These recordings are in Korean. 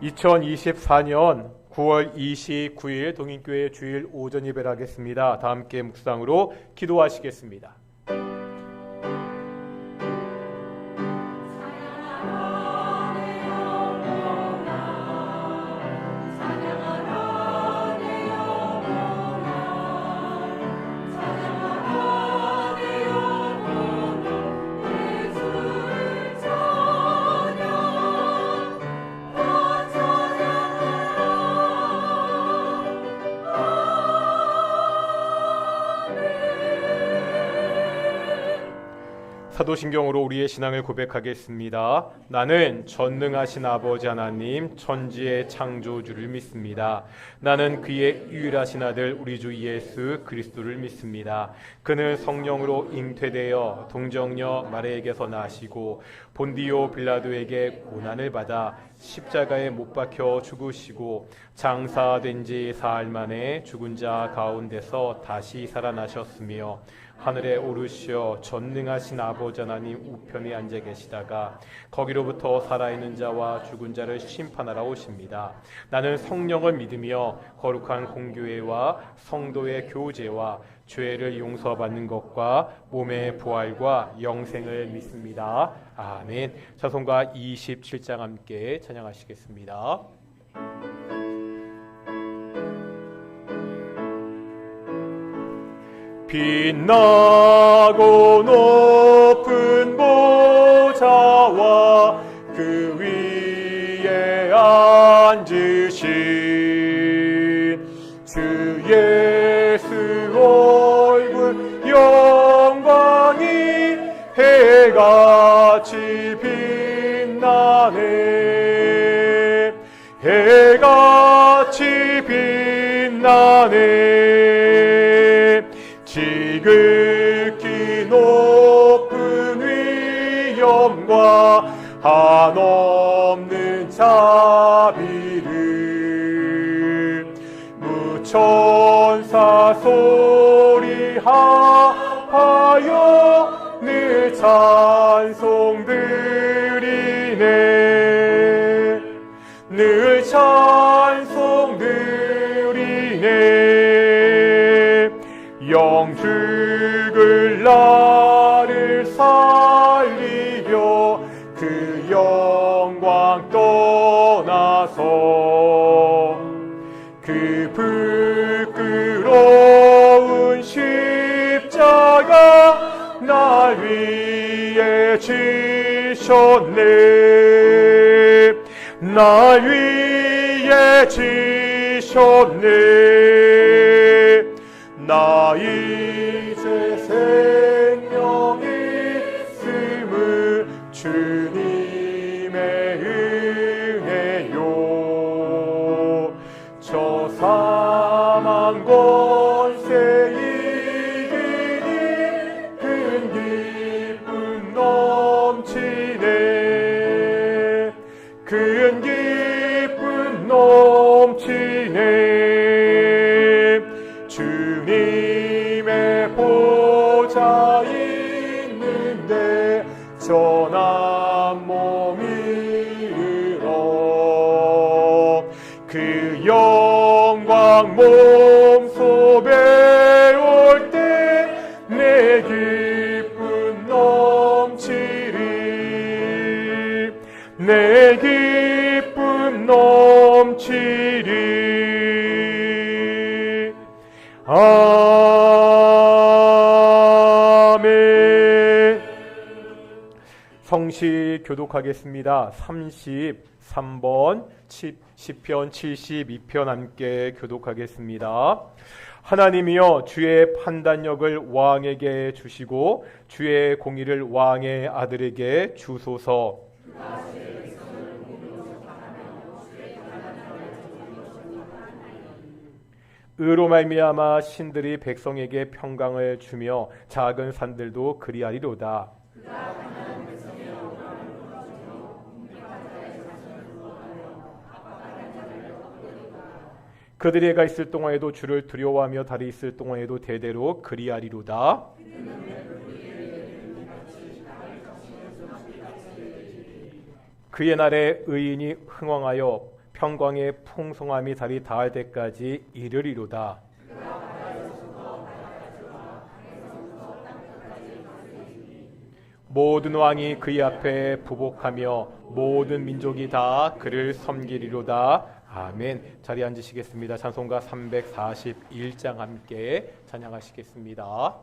2024년 9월 29일 동인교회 주일 오전 예배를 하겠습니다. 다 함께 묵상으로 기도하시겠습니다. 사도신경으로 우리의 신앙을 고백하겠습니다. 나는 전능하신 아버지 하나님 천지의 창조주를 믿습니다. 나는 그의 유일하신 아들 우리 주 예수 그리스도를 믿습니다. 그는 성령으로 잉태되어 동정녀 마리아에게서 나시고 본디오 빌라도에게 고난을 받아 십자가에 못 박혀 죽으시고 장사된 지 사흘 만에 죽은 자 가운데서 다시 살아나셨으며 하늘에 오르시어 전능하신 아버지 하나님 우편에 앉아 계시다가 거기로부터 살아있는 자와 죽은 자를 심판하러 오십니다. 나는 성령을 믿으며 거룩한 공교회와 성도의 교제와 죄를 용서받는 것과 몸의 부활과 영생을 믿습니다. 아멘. 자손과 27장 함께 찬양하시겠습니다. 빛나고 높은 보좌와 그 위에 앉으신 주 예수 얼굴 영광이 해같이 빛나네. 해같이 빛나네. 지극히 높은 위엄과 한없는 자비를 무천사 소리하여 늘 찬송드리네. 늘 찬송드리네. 영죽을 나를 살리려 그 영광 떠나서 그 부끄러운 십자가 날 위해 지셨네. 날 위해 지셨네. 나 이제 생명이 있음을 주님의 은혜요. 저 사망 권세 이기니 큰 기쁨 넘치네. 큰 기쁨 넘치네. 주님의 보좌 있는데 전한 몸이 일어 그 영광 몸소에 올 때 내 기쁨 넘치리. 내 기쁨 넘치리. 아멘. 성시 교독하겠습니다. 33번 시편 72편 함께 교독하겠습니다. 하나님이여 주의 판단력을 왕에게 주시고 주의 공의를 왕의 아들에게 주소서. 의로 말미암아 신들이 백성에게 평강을 주며 작은 산들도 그리하리로다. 그들이 해가 있을 동안에도 주를 두려워하며 달이 있을 동안에도 대대로 그리하리로다. 그의 날에 의인이 흥왕하여 평강의 풍성함이 달이 닿을 때까지 이르리로다. 모든 왕이 그의 앞에 부복하며 모든 민족이 다 그를 섬기리로다. 아멘. 자리에 앉으시겠습니다. 찬송가 341장 함께 찬양하시겠습니다.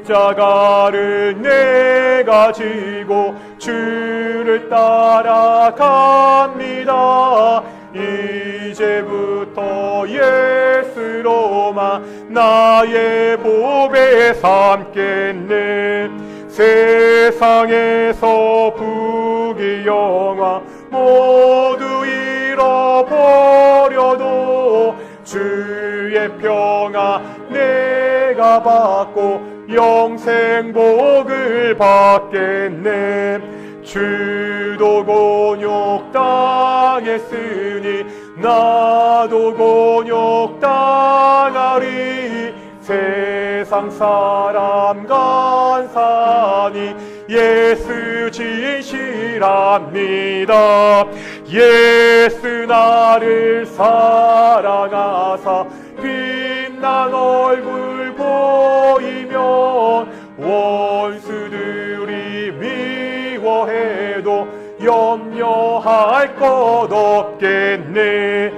십자가를 내가 지고 주를 따라갑니다. 이제부터 예수로만 나의 보배 삼겠네. 세상에서 부귀 영화 모두 잃어버려도 주의 평화 내가 받고 영생 복을 받겠네. 주도 곤욕 당했으니 나도 곤욕 당하리. 세상 사람 간사하니 예수 진실합니다. 예수 나를 사랑하사 빛난 얼굴 보이면 원수들이 미워해도 염려할 것 없겠네.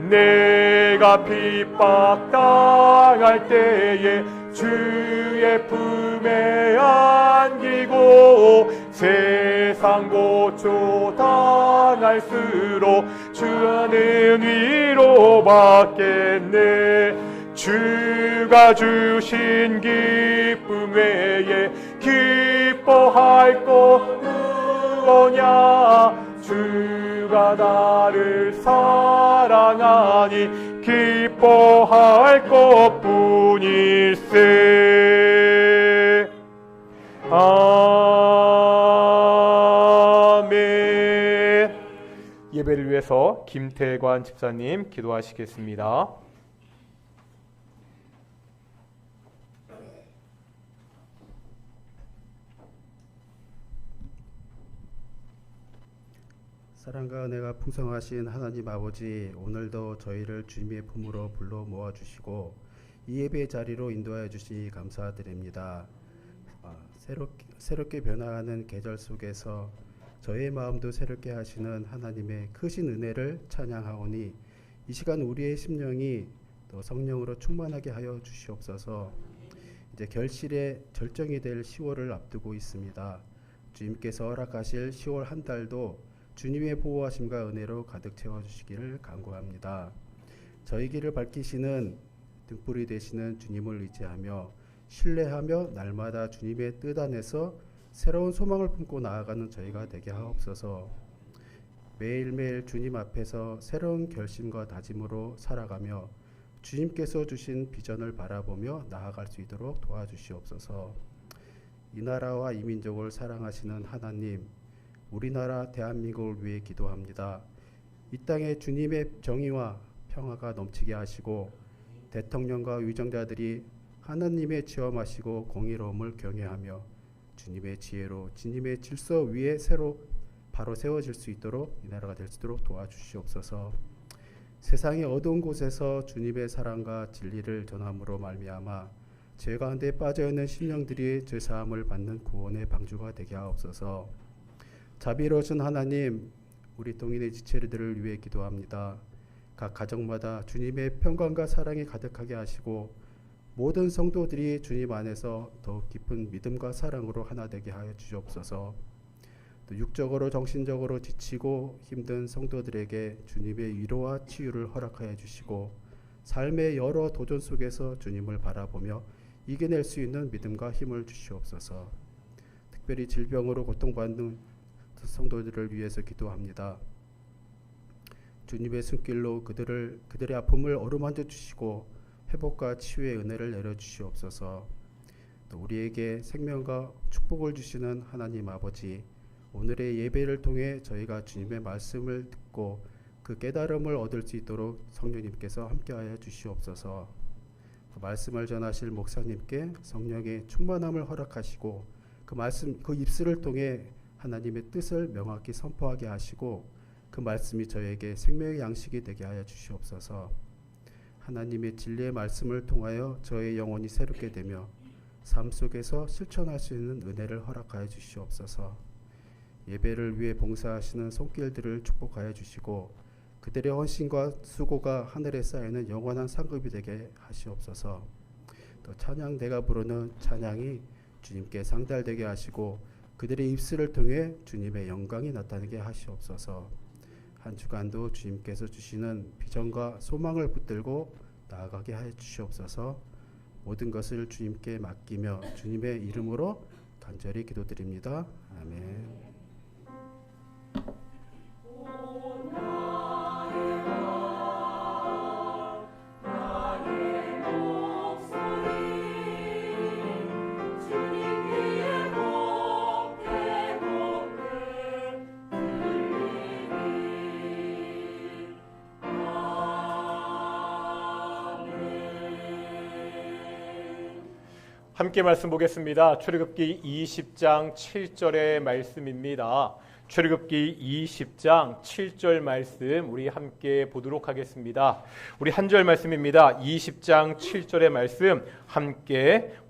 내가 핍박당할 때에 주의 품에 안기고 세상 고초 당할수록 주는 위로 받겠네. 주가 주신 기쁨 외에 기뻐할 것 무엇냐. 주가 나를 사랑하니 기뻐할 것뿐일세. 아멘. 예배를 위해서 김태관 집사님 기도하시겠습니다. 사랑과 은혜가 풍성하신 하나님 아버지, 오늘도 저희를 주님의 품으로 불러 모아주시고 이 예배 자리로 인도하여 주시니 감사드립니다. 새롭게 변화하는 계절 속에서 저의 마음도 새롭게 하시는 하나님의 크신 은혜를 찬양하오니 이 시간 우리의 심령이 또 성령으로 충만하게 하여 주시옵소서. 이제 결실의 절정이 될 10월을 앞두고 있습니다. 주님께서 허락하실 10월 한 달도 주님의 보호하심과 은혜로 가득 채워주시기를 간구합니다. 저희 길을 밝히시는 등불이 되시는 주님을 의지하며 신뢰하며 날마다 주님의 뜻 안에서 새로운 소망을 품고 나아가는 저희가 되게 하옵소서. 매일매일 주님 앞에서 새로운 결심과 다짐으로 살아가며 주님께서 주신 비전을 바라보며 나아갈 수 있도록 도와주시옵소서. 이 나라와 이 민족을 사랑하시는 하나님, 우리나라 대한민국을 위해 기도합니다. 이 땅에 주님의 정의와 평화가 넘치게 하시고 대통령과 위정자들이 하나님의 지엄하시고 공의로움을 경외하며 주님의 지혜로 주님의 질서 위에 바로 세워질 수 있도록 이 나라가 될 수 있도록 도와주시옵소서. 세상의 어두운 곳에서 주님의 사랑과 진리를 전함으로 말미암아 죄 가운데 빠져있는 심령들이 죄사함을 받는 구원의 방주가 되게 하옵소서. 자비로우신 하나님, 우리 동인의 지체들을 위해 기도합니다. 각 가정마다 주님의 평강과 사랑이 가득하게 하시고 모든 성도들이 주님 안에서 더욱 깊은 믿음과 사랑으로 하나 되게 하여 주시옵소서. 또 육적으로 정신적으로 지치고 힘든 성도들에게 주님의 위로와 치유를 허락하여 주시고 삶의 여러 도전 속에서 주님을 바라보며 이겨낼 수 있는 믿음과 힘을 주시옵소서. 특별히 질병으로 고통받는 성도들을 위해서 기도합니다. 주님의 손길로 그들의 아픔을 어루만져 주시고 회복과 치유의 은혜를 내려 주시옵소서. 또 우리에게 생명과 축복을 주시는 하나님 아버지, 오늘의 예배를 통해 저희가 주님의 말씀을 듣고 그 깨달음을 얻을 수 있도록 성령님께서 함께하여 주시옵소서. 그 말씀을 전하실 목사님께 성령의 충만함을 허락하시고 그 말씀, 그 입술을 통해 하나님의 뜻을 명확히 선포하게 하시고 그 말씀이 저에게 생명의 양식이 되게 하여 주시옵소서. 하나님의 진리의 말씀을 통하여 저의 영혼이 새롭게 되며 삶 속에서 실천할 수 있는 은혜를 허락하여 주시옵소서. 예배를 위해 봉사하시는 손길들을 축복하여 주시고 그들의 헌신과 수고가 하늘에 쌓이는 영원한 상급이 되게 하시옵소서. 또 찬양 내가 부르는 찬양이 주님께 상달되게 하시고 그들의 입술을 통해 주님의 영광이 나타나게 하시옵소서. 한 주간도 주님께서 주시는 비전과 소망을 붙들고 나아가게 하여 주시옵소서. 모든 것을 주님께 맡기며 주님의 이름으로 간절히 기도드립니다. 아멘. 함께 말씀 보겠습니다. 출애굽기 20장 7절의 말씀입니다. 출애굽기 20장 7절 말씀 우리 함께 보도록 하겠습니다. 우리 한 절 말씀입니다. 20장 7절의 말씀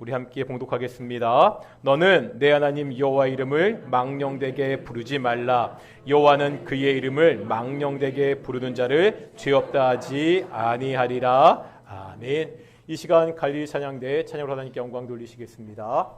우리 함께 봉독하겠습니다. 너는 내 하나님 여호와 이름을 망령되게 부르지 말라. 여호와는 그의 이름을 망령되게 부르는 자를 죄 없다 하지 아니하리라. 아멘. 이 시간 갈릴리 찬양대 찬양으로 하나님께 영광 돌리시겠습니다.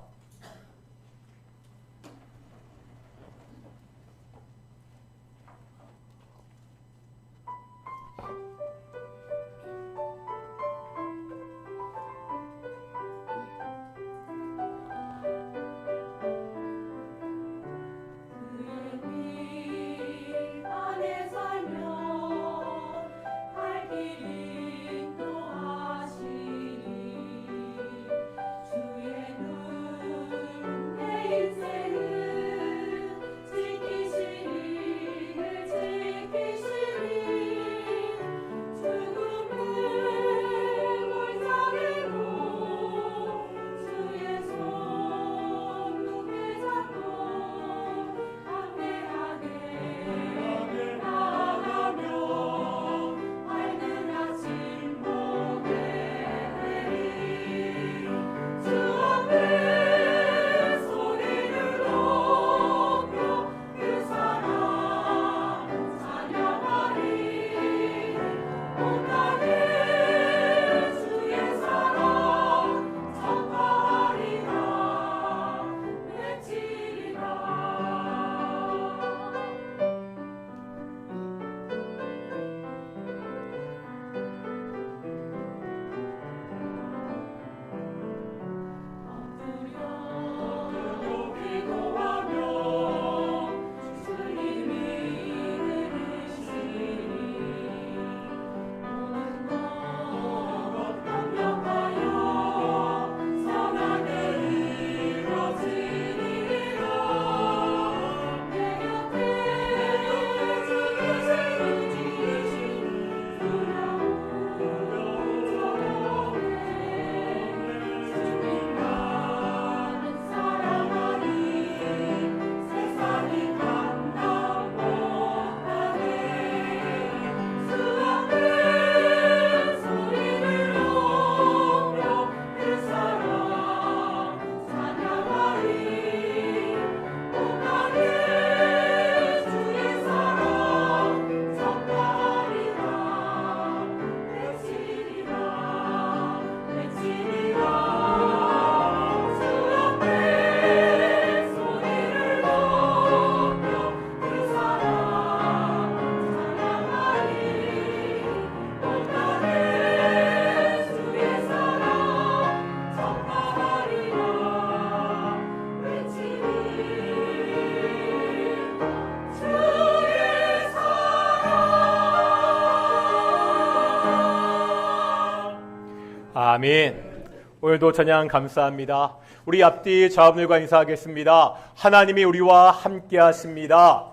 아멘. 오늘도 찬양 감사합니다. 우리 앞뒤 좌우들과 인사하겠습니다. 하나님이 우리와 함께 하십니다.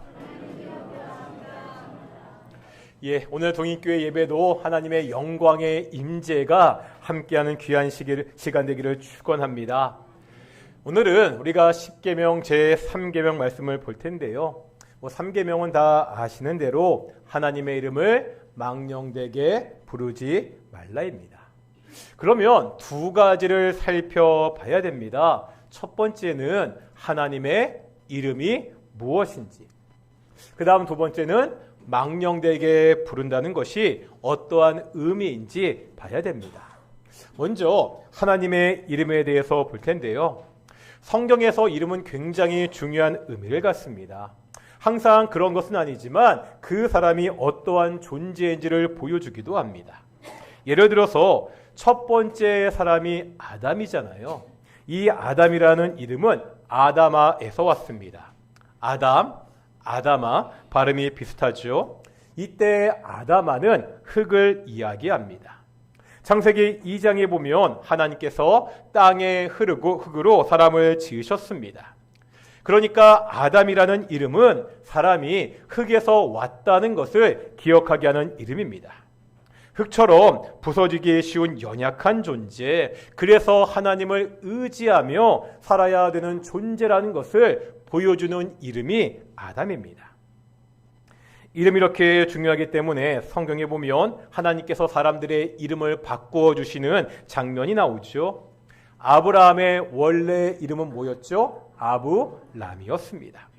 오늘 동인교회 예배도 하나님의 영광의 임재가 함께하는 귀한 시간 되기를 축원합니다. 오늘은 우리가 10계명 제3계명 말씀을 볼 텐데요. 3계명은 다 아시는 대로 하나님의 이름을 망령되게 부르지 말라입니다. 그러면 두 가지를 살펴봐야 됩니다. 첫 번째는 하나님의 이름이 무엇인지, 그 다음 두 번째는 망령되게 부른다는 것이 어떠한 의미인지 봐야 됩니다. 먼저 하나님의 이름에 대해서 볼 텐데요. 성경에서 이름은 굉장히 중요한 의미를 갖습니다. 항상 그런 것은 아니지만 그 사람이 어떠한 존재인지를 보여주기도 합니다. 예를 들어서 첫 번째 사람이 아담이잖아요. 이 아담이라는 이름은 아다마에서 왔습니다. 아다마 발음이 비슷하죠. 이때 아다마는 흙을 이야기합니다. 창세기 2장에 보면 하나님께서 땅에 흙으로 사람을 지으셨습니다. 그러니까 아담이라는 이름은 사람이 흙에서 왔다는 것을 기억하게 하는 이름입니다. 흙처럼 부서지기 쉬운 연약한 존재, 그래서 하나님을 의지하며 살아야 되는 존재라는 것을 보여주는 이름이 아담입니다. 이름이 이렇게 중요하기 때문에 성경에 보면 하나님께서 사람들의 이름을 바꾸어 주시는 장면이 나오죠. 아브라함의 원래 이름은 뭐였죠? 아브람이었습니다.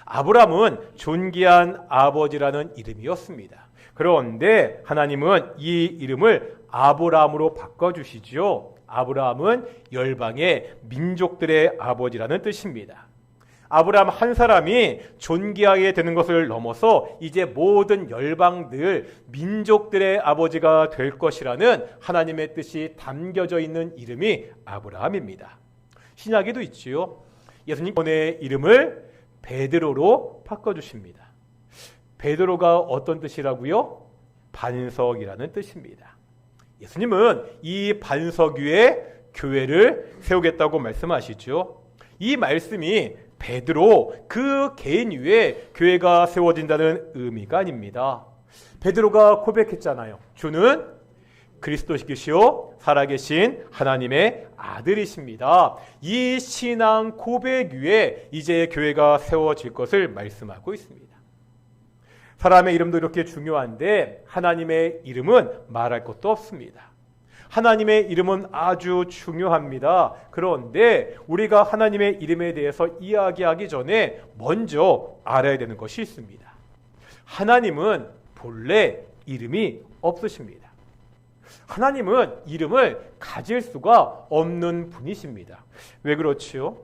아브람은 존귀한 아버지라는 이름이었습니다. 그런데 하나님은 이 이름을 아브람으로 바꿔주시죠. 아브람은 열방의 민족들의 아버지라는 뜻입니다. 아브람 한 사람이 존귀하게 되는 것을 넘어서 이제 모든 열방들, 민족들의 아버지가 될 것이라는 하나님의 뜻이 담겨져 있는 이름이 아브라함입니다. 신약에도 있지요. 예수님의 이름을 베드로로 바꿔주십니다. 베드로가 어떤 뜻이라고요? 반석이라는 뜻입니다. 예수님은 이 반석 위에 교회를 세우겠다고 말씀하시죠. 이 말씀이 베드로 그 개인 위에 교회가 세워진다는 의미가 아닙니다. 베드로가 고백했잖아요. 주는 그리스도시요 살아계신 하나님의 아들이십니다. 이 신앙 고백 위에 이제 교회가 세워질 것을 말씀하고 있습니다. 사람의 이름도 이렇게 중요한데 하나님의 이름은 말할 것도 없습니다. 하나님의 이름은 아주 중요합니다. 그런데 우리가 하나님의 이름에 대해서 이야기하기 전에 먼저 알아야 되는 것이 있습니다. 하나님은 본래 이름이 없으십니다. 하나님은 이름을 가질 수가 없는 분이십니다. 왜 그렇지요?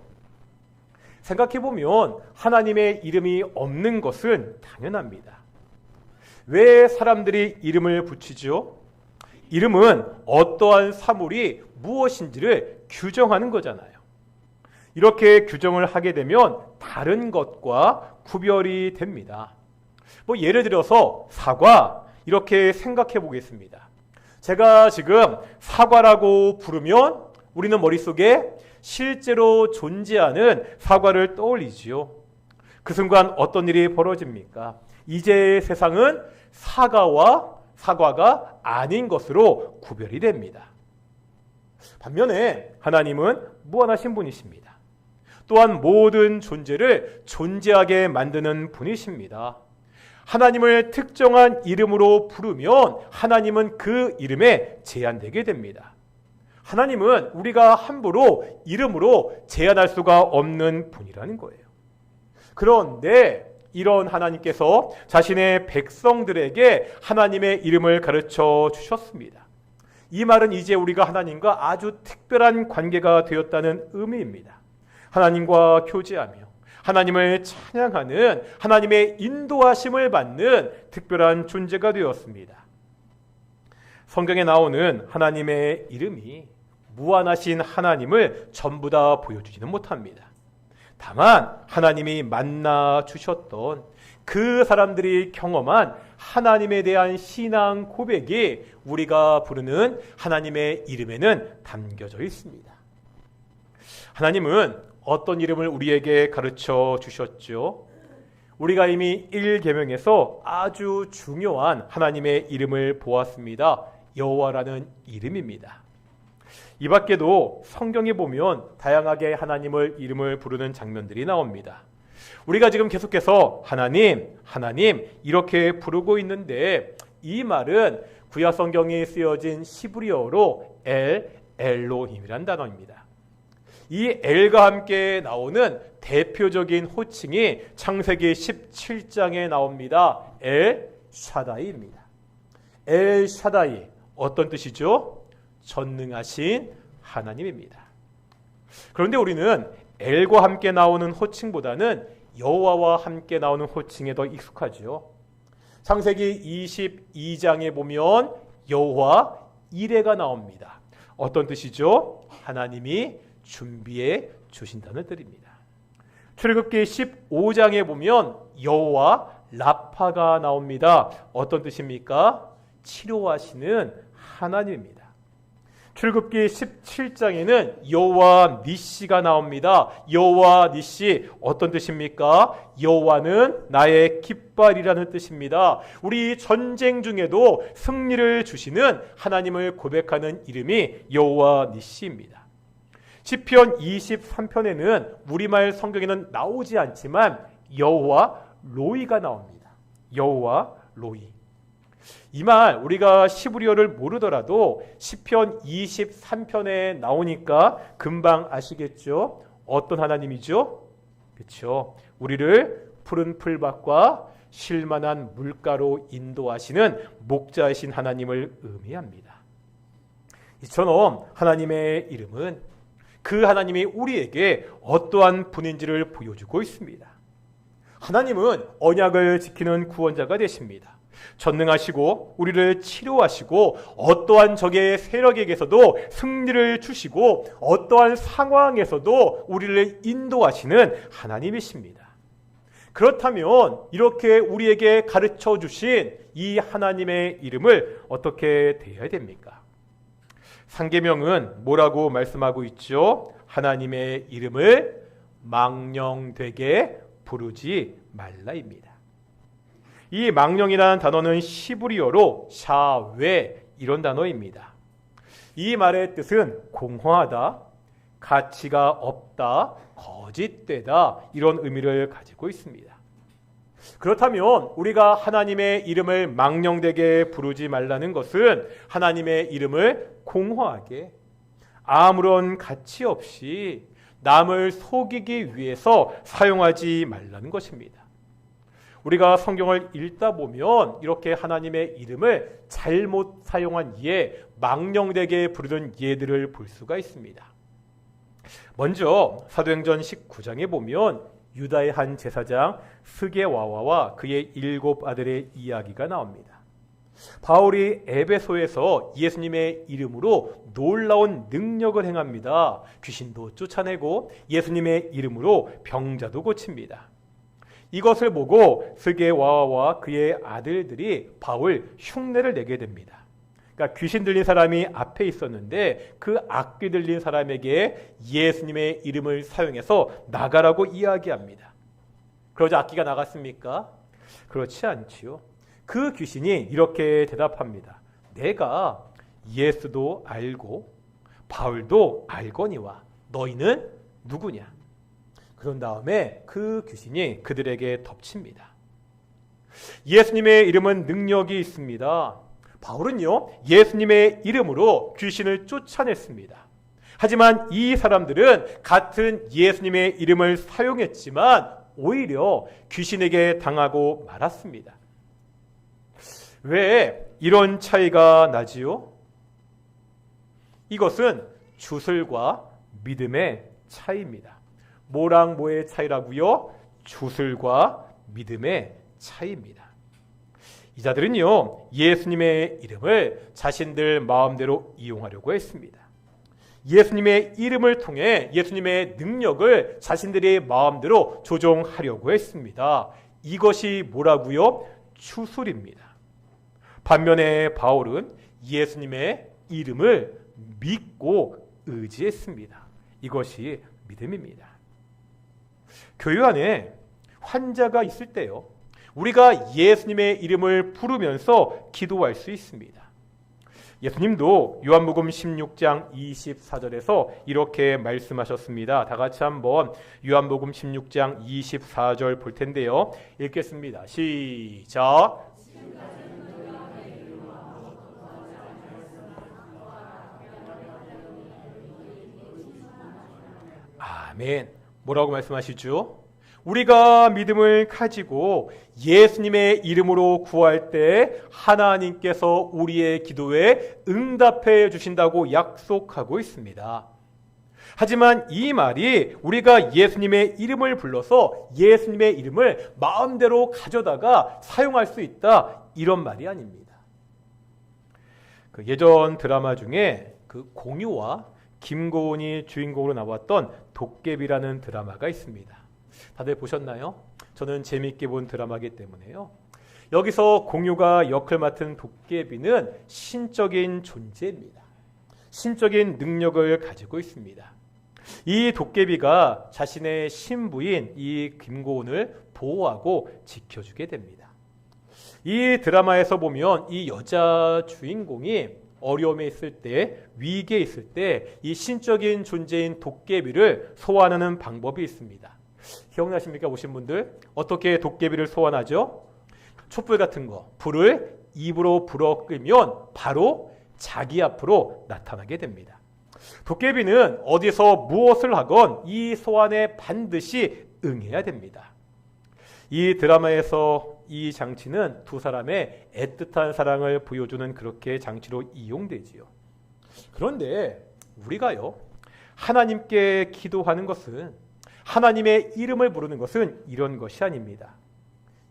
생각해보면 하나님의 이름이 없는 것은 당연합니다. 왜 사람들이 이름을 붙이죠? 이름은 어떠한 사물이 무엇인지를 규정하는 거잖아요. 이렇게 규정을 하게 되면 다른 것과 구별이 됩니다. 예를 들어서 사과, 이렇게 생각해 보겠습니다. 제가 지금 사과라고 부르면 우리는 머릿속에 실제로 존재하는 사과를 떠올리지요. 그 순간 어떤 일이 벌어집니까? 이제 세상은 사과가 아닌 것으로 구별이 됩니다. 반면에 하나님은 무한하신 분이십니다. 또한 모든 존재를 존재하게 만드는 분이십니다. 하나님을 특정한 이름으로 부르면 하나님은 그 이름에 제한되게 됩니다. 하나님은 우리가 함부로 이름으로 제한할 수가 없는 분이라는 거예요. 그런데 이런 하나님께서 자신의 백성들에게 하나님의 이름을 가르쳐 주셨습니다. 이 말은 이제 우리가 하나님과 아주 특별한 관계가 되었다는 의미입니다. 하나님과 교제하며 하나님을 찬양하는 하나님의 인도하심을 받는 특별한 존재가 되었습니다. 성경에 나오는 하나님의 이름이 무한하신 하나님을 전부 다 보여주지는 못합니다. 다만 하나님이 만나 주셨던 그 사람들이 경험한 하나님에 대한 신앙 고백이 우리가 부르는 하나님의 이름에는 담겨져 있습니다. 하나님은 어떤 이름을 우리에게 가르쳐 주셨죠? 우리가 이미 1계명에서 아주 중요한 하나님의 이름을 보았습니다. 여호와라는 이름입니다. 이 밖에도 성경에 보면 다양하게 하나님을 이름을 부르는 장면들이 나옵니다. 우리가 지금 계속해서 하나님, 하나님 이렇게 부르고 있는데 이 말은 구약 성경에 쓰여진 히브리어로 엘로힘이란 단어입니다. 이 엘과 함께 나오는 대표적인 호칭이 창세기 17장에 나옵니다. 엘 샤다이입니다. 엘 샤다이 어떤 뜻이죠? 전능하신 하나님입니다. 그런데 우리는 엘과 함께 나오는 호칭보다는 여호와와 함께 나오는 호칭에 더 익숙하죠. 창세기 22장에 보면 여호와 이레가 나옵니다. 어떤 뜻이죠? 하나님이 준비해 주신다는 뜻입니다. 출애굽기 15장에 보면 여호와 라파가 나옵니다. 어떤 뜻입니까? 치료하시는 하나님입니다. 출애굽기 17장에는 여호와 니시가 나옵니다. 여호와 니시 어떤 뜻입니까? 여호와는 나의 깃발이라는 뜻입니다. 우리 전쟁 중에도 승리를 주시는 하나님을 고백하는 이름이 여호와 니시입니다. 시편 23편에는 우리말 성경에는 나오지 않지만 여호와 로이가 나옵니다. 여호와 로이. 이 말 우리가 히브리어를 모르더라도 시편 23편에 나오니까 금방 아시겠죠? 어떤 하나님이죠? 그렇죠. 우리를 푸른 풀밭과 쉴만한 물가로 인도하시는 목자이신 하나님을 의미합니다. 이처럼 하나님의 이름은 그 하나님이 우리에게 어떠한 분인지를 보여주고 있습니다. 하나님은 언약을 지키는 구원자가 되십니다. 전능하시고 우리를 치료하시고 어떠한 적의 세력에게서도 승리를 주시고 어떠한 상황에서도 우리를 인도하시는 하나님이십니다. 그렇다면 이렇게 우리에게 가르쳐 주신 이 하나님의 이름을 어떻게 대해야 됩니까? 상계명은 뭐라고 말씀하고 있죠? 하나님의 이름을 망령되게 부르지 말라입니다. 이 망령이라는 단어는 히브리어로 샤웨 이런 단어입니다. 이 말의 뜻은 공허하다, 가치가 없다, 거짓되다 이런 의미를 가지고 있습니다. 그렇다면 우리가 하나님의 이름을 망령되게 부르지 말라는 것은 하나님의 이름을 공허하게 아무런 가치 없이 남을 속이기 위해서 사용하지 말라는 것입니다. 우리가 성경을 읽다 보면 이렇게 하나님의 이름을 잘못 사용한 예, 망령되게 부르는 예들을 볼 수가 있습니다. 먼저 사도행전 19장에 보면 유다의 한 제사장 스게와와와 그의 7 아들의 이야기가 나옵니다. 바울이 에베소에서 예수님의 이름으로 놀라운 능력을 행합니다. 귀신도 쫓아내고 예수님의 이름으로 병자도 고칩니다. 이것을 보고 스게와와와 그의 아들들이 바울 흉내를 내게 됩니다. 그러니까 귀신 들린 사람이 앞에 있었는데 그 악귀 들린 사람에게 예수님의 이름을 사용해서 나가라고 이야기합니다. 그러자 악귀가 나갔습니까? 그렇지 않지요. 그 귀신이 이렇게 대답합니다. 내가 예수도 알고 바울도 알거니와 너희는 누구냐? 그런 다음에 그 귀신이 그들에게 덮칩니다. 예수님의 이름은 능력이 있습니다. 바울은요, 예수님의 이름으로 귀신을 쫓아냈습니다. 하지만 이 사람들은 같은 예수님의 이름을 사용했지만 오히려 귀신에게 당하고 말았습니다. 왜 이런 차이가 나지요? 이것은 주술과 믿음의 차이입니다. 뭐랑 뭐의 차이라고요? 주술과 믿음의 차이입니다. 이 자들은요, 예수님의 이름을 자신들 마음대로 이용하려고 했습니다. 예수님의 이름을 통해 예수님의 능력을 자신들의 마음대로 조종하려고 했습니다. 이것이 뭐라고요? 추술입니다. 반면에 바울은 예수님의 이름을 믿고 의지했습니다. 이것이 믿음입니다. 교회 안에 환자가 있을 때요, 우리가 예수님의 이름을 부르면서 기도할 수 있습니다. 예수님도 요한복음 16장 24절에서 이렇게 말씀하셨습니다. 다 같이 한번 요한복음 16장 24절 볼 텐데요. 읽겠습니다. 시작. 아멘. 뭐라고 말씀하시죠? 우리가 믿음을 가지고 예수님의 이름으로 구할 때 하나님께서 우리의 기도에 응답해 주신다고 약속하고 있습니다. 하지만 이 말이 우리가 예수님의 이름을 불러서 예수님의 이름을 마음대로 가져다가 사용할 수 있다, 이런 말이 아닙니다. 그 예전 드라마 중에 그 공유와 김고은이 주인공으로 나왔던 도깨비라는 드라마가 있습니다. 다들 보셨나요? 저는 재미있게 본 드라마이기 때문에요. 여기서 공유가 역을 맡은 도깨비는 신적인 존재입니다. 신적인 능력을 가지고 있습니다. 이 도깨비가 자신의 신부인 이 김고은을 보호하고 지켜주게 됩니다. 이 드라마에서 보면 이 여자 주인공이 어려움에 있을 때, 위기에 있을 때 이 신적인 존재인 도깨비를 소환하는 방법이 있습니다. 기억나십니까? 오신 분들? 어떻게 도깨비를 소환하죠? 촛불 같은 거, 불을 입으로 불어 끄면 바로 자기 앞으로 나타나게 됩니다. 도깨비는 어디서 무엇을 하건 이 소환에 반드시 응해야 됩니다. 이 드라마에서 이 장치는 두 사람의 애틋한 사랑을 보여주는 그렇게 장치로 이용되지요. 그런데 우리가요, 하나님께 기도하는 것은, 하나님의 이름을 부르는 것은 이런 것이 아닙니다.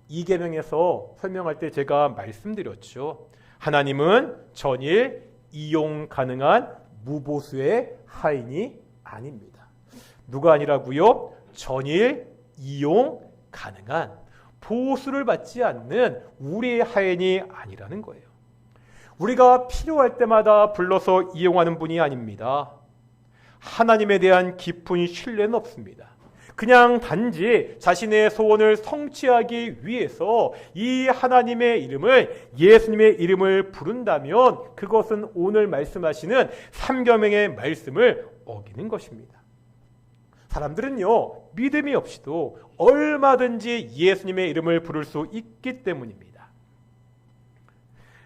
이 계명에서 설명할 때 제가 말씀드렸죠. 하나님은 전일 이용 가능한 무보수의 하인이 아닙니다. 누가 아니라고요? 전일 이용 가능한, 보수를 받지 않는 우리의 하인이 아니라는 거예요. 우리가 필요할 때마다 불러서 이용하는 분이 아닙니다. 하나님에 대한 깊은 신뢰는 없습니다. 그냥 단지 자신의 소원을 성취하기 위해서 이 하나님의 이름을, 예수님의 이름을 부른다면 그것은 오늘 말씀하시는 삼계명의 말씀을 어기는 것입니다. 사람들은요, 믿음이 없이도 얼마든지 예수님의 이름을 부를 수 있기 때문입니다.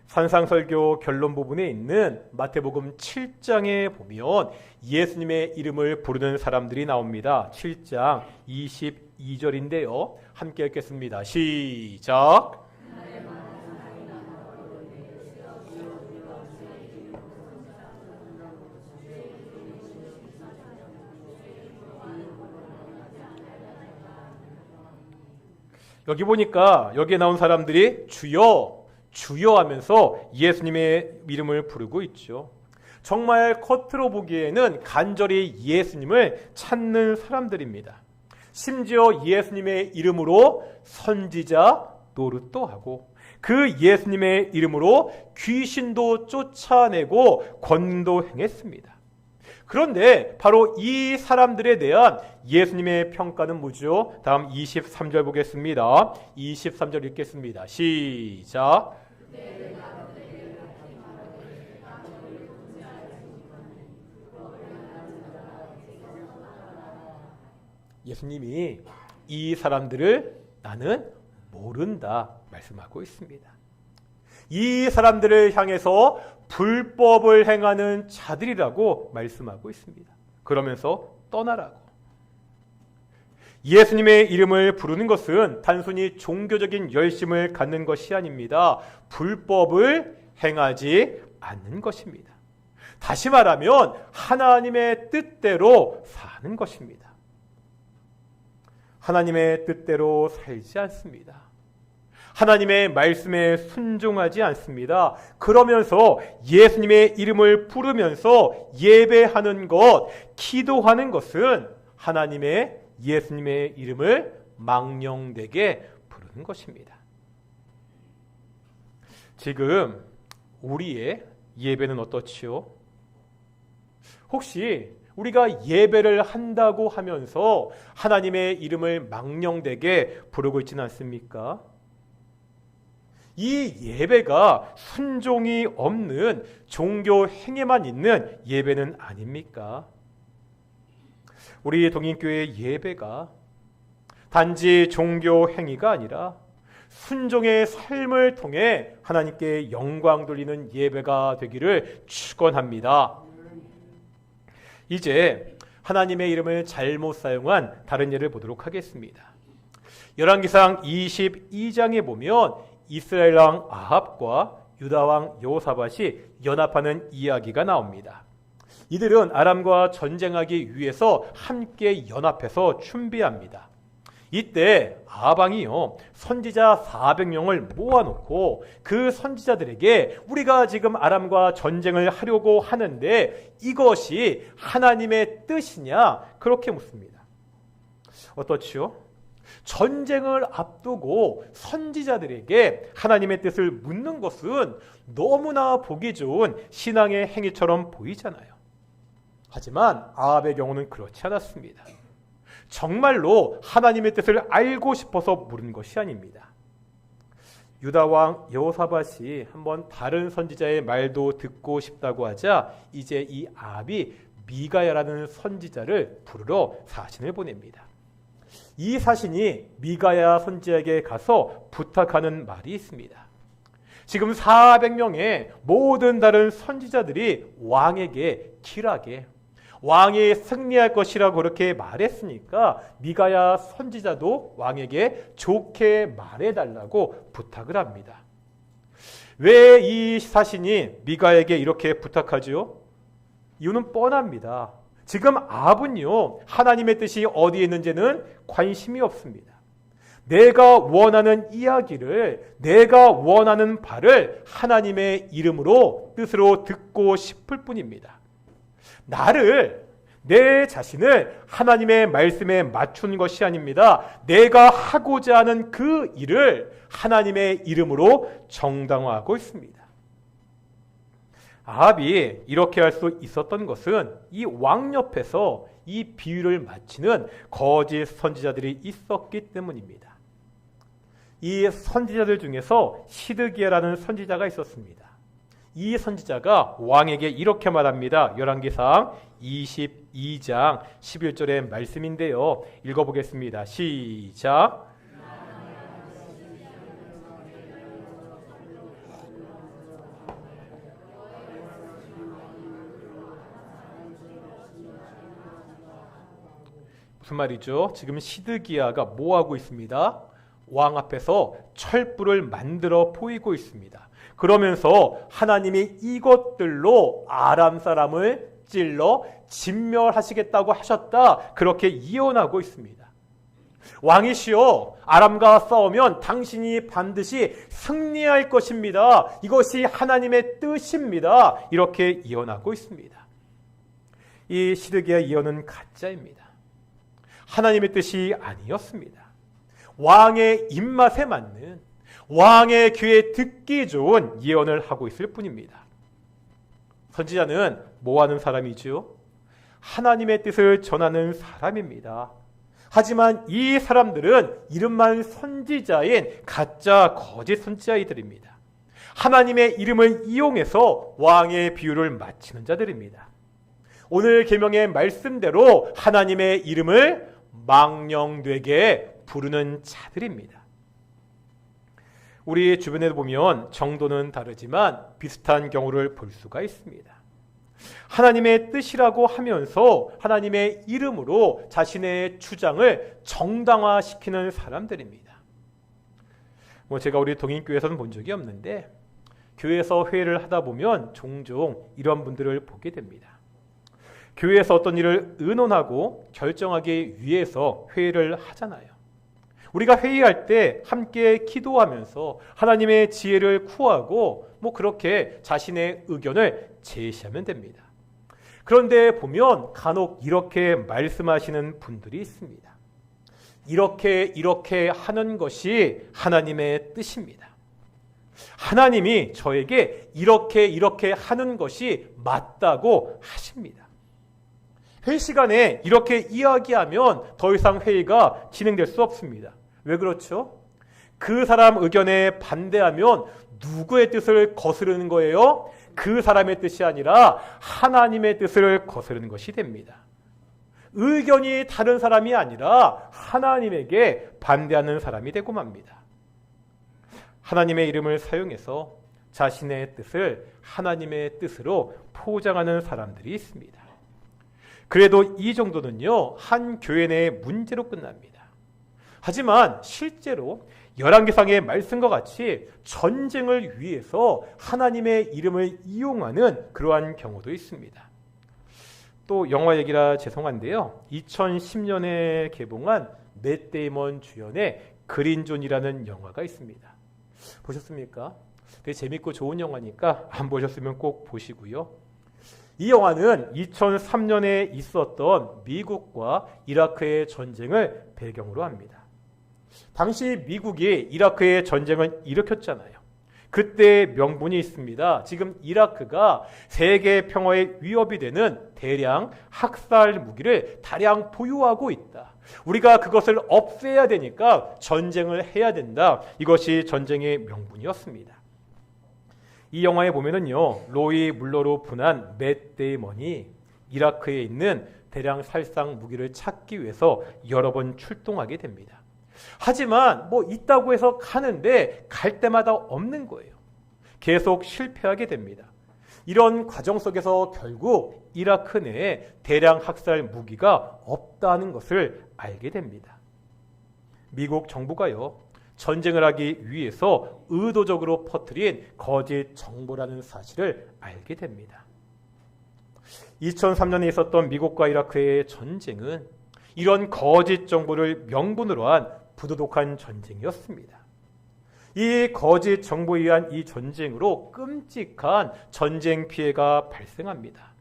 산상설교 결론 부분에 있는 마태복음 7장에 보면 예수님의 이름을 부르는 사람들이 나옵니다. 7장 22절인데요. 함께 읽겠습니다. 시작. 여기 보니까 여기에 나온 사람들이 주여 주여 하면서 예수님의 이름을 부르고 있죠. 정말 겉으로 보기에는 간절히 예수님을 찾는 사람들입니다. 심지어 예수님의 이름으로 선지자 노릇도 하고 그 예수님의 이름으로 귀신도 쫓아내고 권도 행했습니다. 그런데 바로 이 사람들에 대한 예수님의 평가는 뭐죠? 다음 23절 보겠습니다. 23절 읽겠습니다. 시작. 예수님이 이 사람들을 나는 모른다 말씀하고 있습니다. 이 사람들을 향해서 불법을 행하는 자들이라고 말씀하고 있습니다. 그러면서 떠나라고. 예수님의 이름을 부르는 것은 단순히 종교적인 열심을 갖는 것이 아닙니다. 불법을 행하지 않는 것입니다. 다시 말하면 하나님의 뜻대로 사는 것입니다. 하나님의 뜻대로 살지 않습니다. 하나님의 말씀에 순종하지 않습니다. 그러면서 예수님의 이름을 부르면서 예배하는 것, 기도하는 것은 하나님의 예수님의 이름을 망령되게 부르는 것입니다. 지금 우리의 예배는 어떻지요? 혹시 우리가 예배를 한다고 하면서 하나님의 이름을 망령되게 부르고 있지는 않습니까? 이 예배가 순종이 없는 종교 행위만 있는 예배는 아닙니까? 우리 동인교회 예배가 단지 종교 행위가 아니라 순종의 삶을 통해 하나님께 영광 돌리는 예배가 되기를 축원합니다. 이제 하나님의 이름을 잘못 사용한 다른 예를 보도록 하겠습니다. 열왕기상 22장에 보면 이스라엘 왕 아합과 유다 왕 여호사밧이 연합하는 이야기가 나옵니다. 이들은 아람과 전쟁하기 위해서 함께 연합해서 준비합니다. 이때 아합 왕이요, 선지자 400명을 모아놓고 그 선지자들에게 우리가 지금 아람과 전쟁을 하려고 하는데 이것이 하나님의 뜻이냐? 그렇게 묻습니다. 어떻지요? 전쟁을 앞두고 선지자들에게 하나님의 뜻을 묻는 것은 너무나 보기 좋은 신앙의 행위처럼 보이잖아요. 하지만 아합의 경우는 그렇지 않았습니다. 정말로 하나님의 뜻을 알고 싶어서 물은 것이 아닙니다. 유다 왕 여호사밧이 한번 다른 선지자의 말도 듣고 싶다고 하자 이제 이 아합이 미가야라는 선지자를 부르러 사신을 보냅니다. 이 사신이 미가야 선지자에게 가서 부탁하는 말이 있습니다. 지금 400명의 모든 다른 선지자들이 왕에게 길하게 왕이 승리할 것이라고 그렇게 말했으니까 미가야 선지자도 왕에게 좋게 말해달라고 부탁을 합니다. 왜 이 사신이 미가에게 이렇게 부탁하지요? 이유는 뻔합니다. 지금 아합은요, 하나님의 뜻이 어디에 있는지는 관심이 없습니다. 내가 원하는 이야기를, 내가 원하는 바를 하나님의 이름으로 뜻으로 듣고 싶을 뿐입니다. 나를, 내 자신을 하나님의 말씀에 맞춘 것이 아닙니다. 내가 하고자 하는 그 일을 하나님의 이름으로 정당화하고 있습니다. 아합이 이렇게 할 수 있었던 것은 이 왕 옆에서 이 비유를 마치는 거짓 선지자들이 있었기 때문입니다. 이 선지자들 중에서 시드기야라는 선지자가 있었습니다. 이 선지자가 왕에게 이렇게 말합니다. 열왕기상 22장 11절의 말씀인데요. 읽어보겠습니다. 시작. 무슨 말이죠? 지금 시드기야가 뭐 하고 있습니다? 왕 앞에서 철불을 만들어 보이고 있습니다. 그러면서 하나님이 이것들로 아람 사람을 찔러 진멸하시겠다고 하셨다. 그렇게 예언하고 있습니다. 왕이시여, 아람과 싸우면 당신이 반드시 승리할 것입니다. 이것이 하나님의 뜻입니다. 이렇게 예언하고 있습니다. 이 시드기야 예언은 가짜입니다. 하나님의 뜻이 아니었습니다. 왕의 입맛에 맞는, 왕의 귀에 듣기 좋은 예언을 하고 있을 뿐입니다. 선지자는 뭐 하는 사람이지요? 하나님의 뜻을 전하는 사람입니다. 하지만 이 사람들은 이름만 선지자인 가짜 거짓 선지자이들입니다. 하나님의 이름을 이용해서 왕의 비유를 마치는 자들입니다. 오늘 계명의 말씀대로 하나님의 이름을 망령되게 부르는 자들입니다. 우리 주변에 보면 정도는 다르지만 비슷한 경우를 볼 수가 있습니다. 하나님의 뜻이라고 하면서 하나님의 이름으로 자신의 주장을 정당화시키는 사람들입니다. 제가 우리 동인교회에서는 본 적이 없는데 교회에서 회의를 하다 보면 종종 이런 분들을 보게 됩니다. 교회에서 어떤 일을 의논하고 결정하기 위해서 회의를 하잖아요. 우리가 회의할 때 함께 기도하면서 하나님의 지혜를 구하고 그렇게 자신의 의견을 제시하면 됩니다. 그런데 보면 간혹 이렇게 말씀하시는 분들이 있습니다. 이렇게 하는 것이 하나님의 뜻입니다. 하나님이 저에게 이렇게 하는 것이 맞다고 하십니다. 회의 시간에 이렇게 이야기하면 더 이상 회의가 진행될 수 없습니다. 왜 그렇죠? 그 사람 의견에 반대하면 누구의 뜻을 거스르는 거예요? 그 사람의 뜻이 아니라 하나님의 뜻을 거스르는 것이 됩니다. 의견이 다른 사람이 아니라 하나님에게 반대하는 사람이 되고 맙니다. 하나님의 이름을 사용해서 자신의 뜻을 하나님의 뜻으로 포장하는 사람들이 있습니다. 그래도 이 정도는요, 한 교회 내의 문제로 끝납니다. 하지만 실제로 열왕기상의 말씀과 같이 전쟁을 위해서 하나님의 이름을 이용하는 그러한 경우도 있습니다. 또 영화 얘기라 죄송한데요, 2010년에 개봉한 맷 데이먼 주연의 그린존이라는 영화가 있습니다. 보셨습니까? 되게 재밌고 좋은 영화니까 안 보셨으면 꼭 보시고요. 이 영화는 2003년에 있었던 미국과 이라크의 전쟁을 배경으로 합니다. 당시 미국이 이라크의 전쟁을 일으켰잖아요. 그때 명분이 있습니다. 지금 이라크가 세계 평화의 위협이 되는 대량 학살 무기를 다량 보유하고 있다. 우리가 그것을 없애야 되니까 전쟁을 해야 된다. 이것이 전쟁의 명분이었습니다. 이 영화에 보면은요, 로이 물러로 분한 맷 데이먼이 이라크에 있는 대량 살상 무기를 찾기 위해서 여러 번 출동하게 됩니다. 하지만 뭐 있다고 해서 가는데 갈 때마다 없는 거예요. 계속 실패하게 됩니다. 이런 과정 속에서 결국 이라크 내에 대량 학살 무기가 없다는 것을 알게 됩니다. 미국 정부가요, 전쟁을 하기 위해서 의도적으로 퍼뜨린 거짓 정보라는 사실을 알게 됩니다. 2003년에 있었던 미국과 이라크의 전쟁은 이런 거짓 정보를 명분으로 한 부도덕한 전쟁이었습니다. 이 거짓 정보에 의한 이 전쟁으로 끔찍한 전쟁 피해가 발생합니다.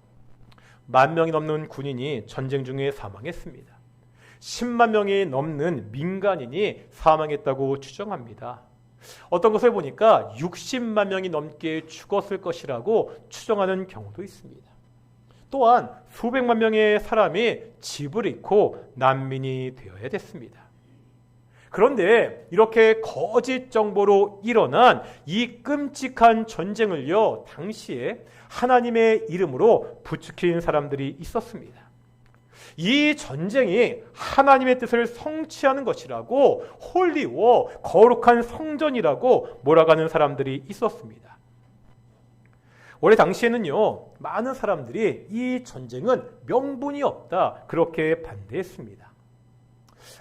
10,000명이 넘는 군인이 전쟁 중에 사망했습니다. 10만 명이 넘는 민간인이 사망했다고 추정합니다. 어떤 것을 보니까 60만 명이 넘게 죽었을 것이라고 추정하는 경우도 있습니다. 또한 수백만 명의 사람이 집을 잃고 난민이 되어야 됐습니다. 그런데 이렇게 거짓 정보로 일어난 이 끔찍한 전쟁을요, 당시에 하나님의 이름으로 부추긴 사람들이 있었습니다. 이 전쟁이 하나님의 뜻을 성취하는 것이라고 홀리워 거룩한 성전이라고 몰아가는 사람들이 있었습니다. 원래 당시에는요, 많은 사람들이 이 전쟁은 명분이 없다 그렇게 반대했습니다.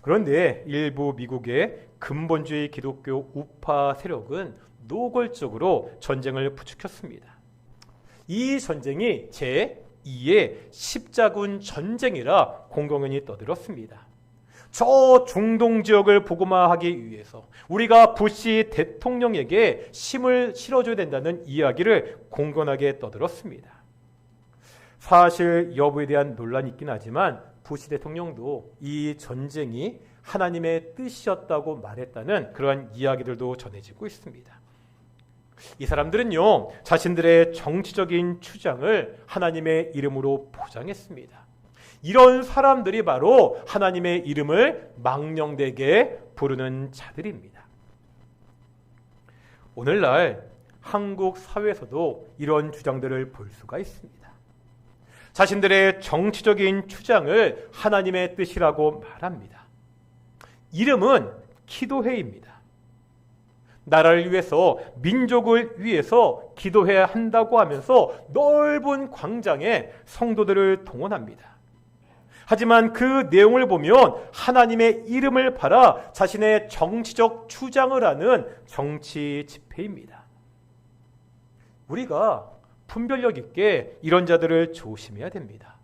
그런데 일부 미국의 근본주의 기독교 우파 세력은 노골적으로 전쟁을 부추겼습니다. 이 전쟁이 제2의 십자군 전쟁이라 공공연히 떠들었습니다. 저 중동 지역을 복음화하기 위해서 우리가 부시 대통령에게 힘을 실어줘야 된다는 이야기를 공건하게 떠들었습니다. 사실 여부에 대한 논란이 있긴 하지만 부시 대통령도 이 전쟁이 하나님의 뜻이었다고 말했다는 그러한 이야기들도 전해지고 있습니다. 이 사람들은요, 자신들의 정치적인 주장을 하나님의 이름으로 포장했습니다. 이런 사람들이 바로 하나님의 이름을 망령되게 부르는 자들입니다. 오늘날 한국 사회에서도 이런 주장들을 볼 수가 있습니다. 자신들의 정치적인 주장을 하나님의 뜻이라고 말합니다. 이름은 기도회입니다. 나라를 위해서, 민족을 위해서 기도해야 한다고 하면서 넓은 광장에 성도들을 동원합니다. 하지만 그 내용을 보면 하나님의 이름을 팔아 자신의 정치적 주장을 하는 정치 집회입니다. 우리가 분별력 있게 이런 자들을 조심해야 됩니다.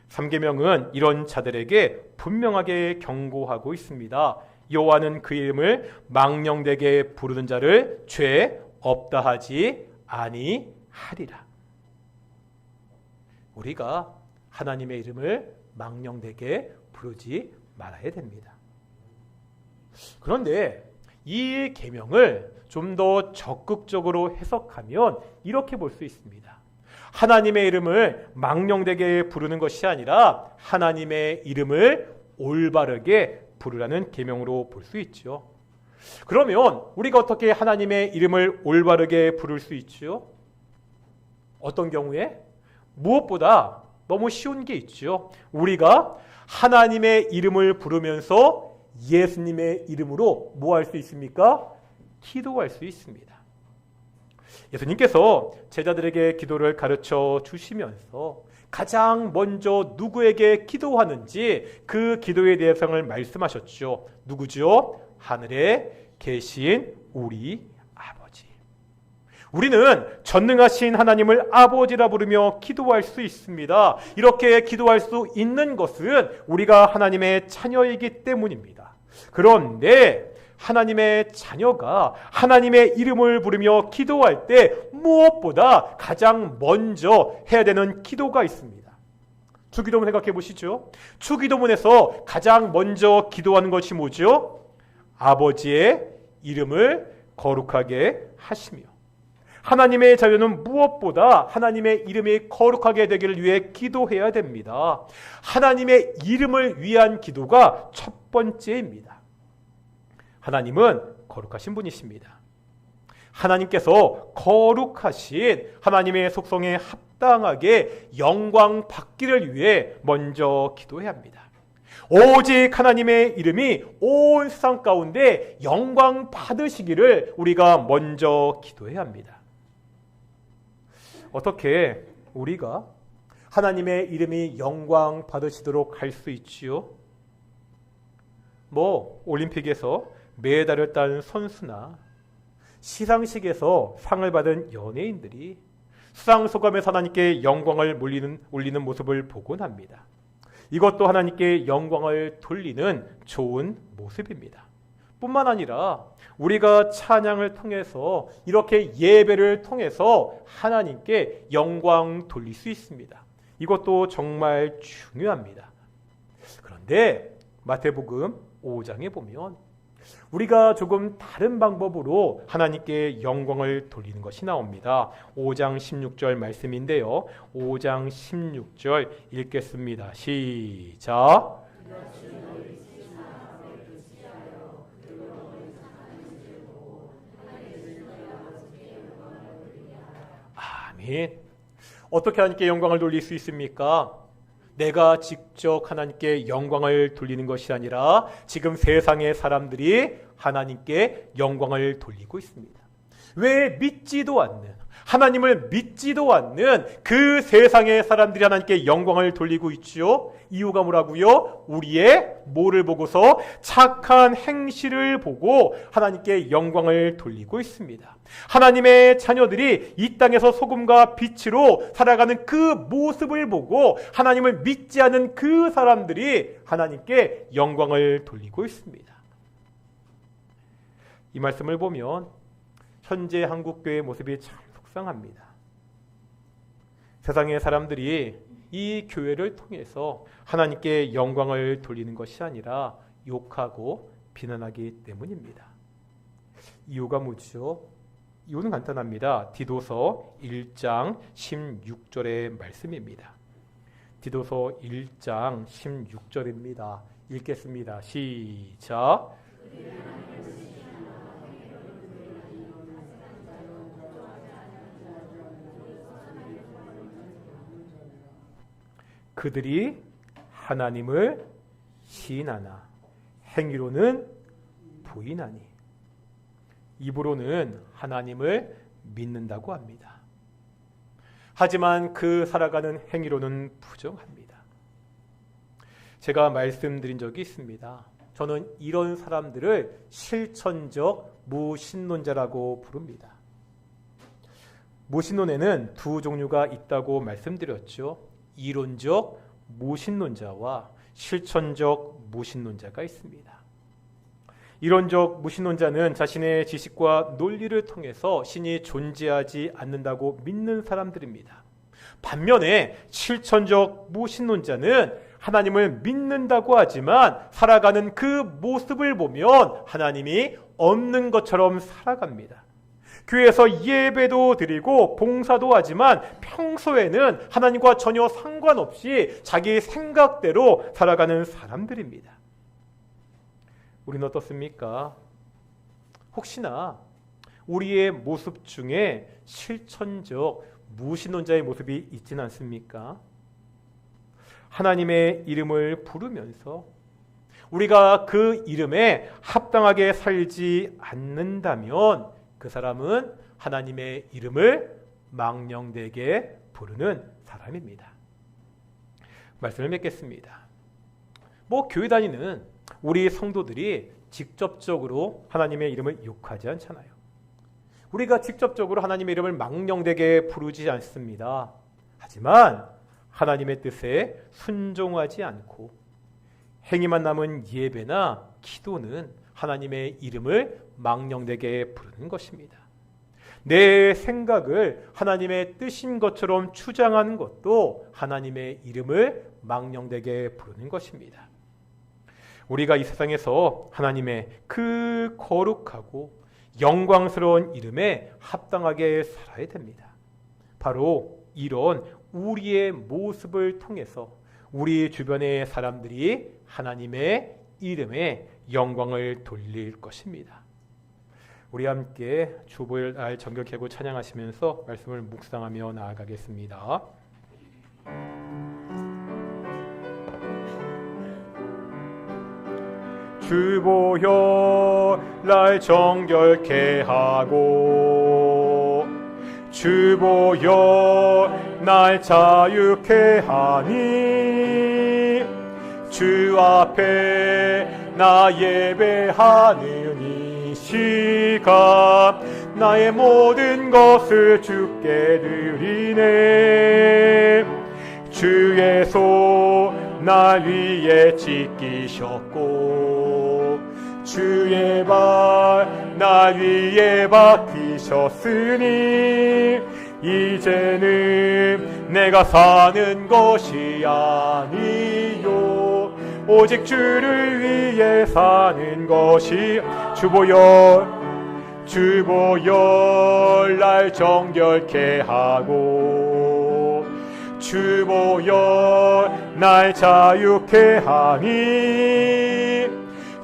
3계명은 이런 자들에게 분명하게 경고하고 있습니다. 여호와는 그 이름을 망령되게 부르는 자를 죄 없다 하지 아니하리라. 우리가 하나님의 이름을 망령되게 부르지 말아야 됩니다. 그런데 이 계명을 좀 더 적극적으로 해석하면 이렇게 볼 수 있습니다. 하나님의 이름을 망령되게 부르는 것이 아니라 하나님의 이름을 올바르게 부르라는 계명으로 볼 수 있죠. 그러면 우리가 어떻게 하나님의 이름을 올바르게 부를 수 있죠? 어떤 경우에? 무엇보다 너무 쉬운 게 있죠. 우리가 하나님의 이름을 부르면서 예수님의 이름으로 뭐 할 수 있습니까? 기도할 수 있습니다. 예수님께서 제자들에게 기도를 가르쳐 주시면서 가장 먼저 누구에게 기도하는지 그 기도의 대상을 말씀하셨죠. 누구죠? 하늘에 계신 우리 아버지. 우리는 전능하신 하나님을 아버지라 부르며 기도할 수 있습니다. 이렇게 기도할 수 있는 것은 우리가 하나님의 자녀이기 때문입니다. 그런데 하나님의 자녀가 하나님의 이름을 부르며 기도할 때 무엇보다 가장 먼저 해야 되는 기도가 있습니다. 주기도문 생각해 보시죠. 주기도문에서 가장 먼저 기도하는 것이 뭐죠? 아버지의 이름을 거룩하게 하시며, 하나님의 자녀는 무엇보다 하나님의 이름이 거룩하게 되기를 위해 기도해야 됩니다. 하나님의 이름을 위한 기도가 첫 번째입니다. 하나님은 거룩하신 분이십니다. 하나님께서 거룩하신 하나님의 속성에 합당하게 영광 받기를 위해 먼저 기도해야 합니다. 오직 하나님의 이름이 온 세상 가운데 영광 받으시기를 우리가 먼저 기도해야 합니다. 어떻게 우리가 하나님의 이름이 영광 받으시도록 할 수 있지요? 올림픽에서 메달을 딴 선수나 시상식에서 상을 받은 연예인들이 수상소감에서 하나님께 영광을 올리는 모습을 보곤 합니다. 이것도 하나님께 영광을 돌리는 좋은 모습입니다. 뿐만 아니라 우리가 찬양을 통해서 이렇게 예배를 통해서 하나님께 영광 돌릴 수 있습니다. 이것도 정말 중요합니다. 그런데 마태복음 5장에 보면 우리가 조금 다른 방법으로 하나님께 영광을 돌리는 것이 나옵니다. 5장 16절 말씀인데요. 5장 16절 읽겠습니다. 시작. 아멘. 어떻게 하나님께 영광을 돌릴 수 있습니까? 내가 직접 하나님께 영광을 돌리는 것이 아니라 지금 세상의 사람들이 하나님께 영광을 돌리고 있습니다. 왜 믿지도 않는, 하나님을 믿지도 않는 그 세상의 사람들이 하나님께 영광을 돌리고 있죠? 이유가 뭐라고요? 우리의 뭐를 보고서? 착한 행실을 보고 하나님께 영광을 돌리고 있습니다. 하나님의 자녀들이 이 땅에서 소금과 빛으로 살아가는 그 모습을 보고 하나님을 믿지 않은 그 사람들이 하나님께 영광을 돌리고 있습니다. 이 말씀을 보면 현재 한국교회의 모습이 참 속상합니다. 세상의 사람들이 이 교회를 통해서 하나님께 영광을 돌리는 것이 아니라 욕하고 비난하기 때문입니다. 이유가 뭐죠? 이유는 간단합니다. 디도서 1장 16절의 말씀입니다. 디도서 1장 16절입니다. 읽겠습니다. 시작. 그들이 하나님을 시인하나 행위로는 부인하니, 입으로는 하나님을 믿는다고 합니다. 하지만 그 살아가는 행위로는 부정합니다. 제가 말씀드린 적이 있습니다. 저는 이런 사람들을 실천적 무신론자라고 부릅니다. 무신론에는 두 종류가 있다고 말씀드렸죠. 이론적 무신론자와 실천적 무신론자가 있습니다. 이론적 무신론자는 자신의 지식과 논리를 통해서 신이 존재하지 않는다고 믿는 사람들입니다. 반면에 실천적 무신론자는 하나님을 믿는다고 하지만 살아가는 그 모습을 보면 하나님이 없는 것처럼 살아갑니다. 교회에서 예배도 드리고 봉사도 하지만 평소에는 하나님과 전혀 상관없이 자기 생각대로 살아가는 사람들입니다. 우리는 어떻습니까? 혹시나 우리의 모습 중에 실천적 무신론자의 모습이 있지는 않습니까? 하나님의 이름을 부르면서 우리가 그 이름에 합당하게 살지 않는다면 그 사람은 하나님의 이름을 망령되게 부르는 사람입니다. 말씀을 맺겠습니다. 교회 다니는 우리 성도들이 직접적으로 하나님의 이름을 욕하지 않잖아요. 우리가 직접적으로 하나님의 이름을 망령되게 부르지 않습니다. 하지만 하나님의 뜻에 순종하지 않고 행위만 남은 예배나 기도는 하나님의 이름을 망령되게 부르는 것입니다. 내 생각을 하나님의 뜻인 것처럼 주장하는 것도 하나님의 이름을 망령되게 부르는 것입니다. 우리가 이 세상에서 하나님의 그 거룩하고 영광스러운 이름에 합당하게 살아야 됩니다. 바로 이런 우리의 모습을 통해서 우리 주변의 사람들이 하나님의 이름에 영광을 돌릴 것입니다. 우리 함께 주보일 날 정결케고 찬양하시면서 말씀을 묵상하며 나아가겠습니다. 주보여 날 정결케 하고 주보여 날 자유케 하니 주 앞에 나 예배하는 이 시간 나의 모든 것을 주께 드리네. 주의 손 날 위에 지키셨고 주의 발 날 위에 박히셨으니 이제는 내가 사는 것이 아니요 오직 주를 위해 사는 것이 주보열 날 정결케 하고 주보열 날 자유케 하니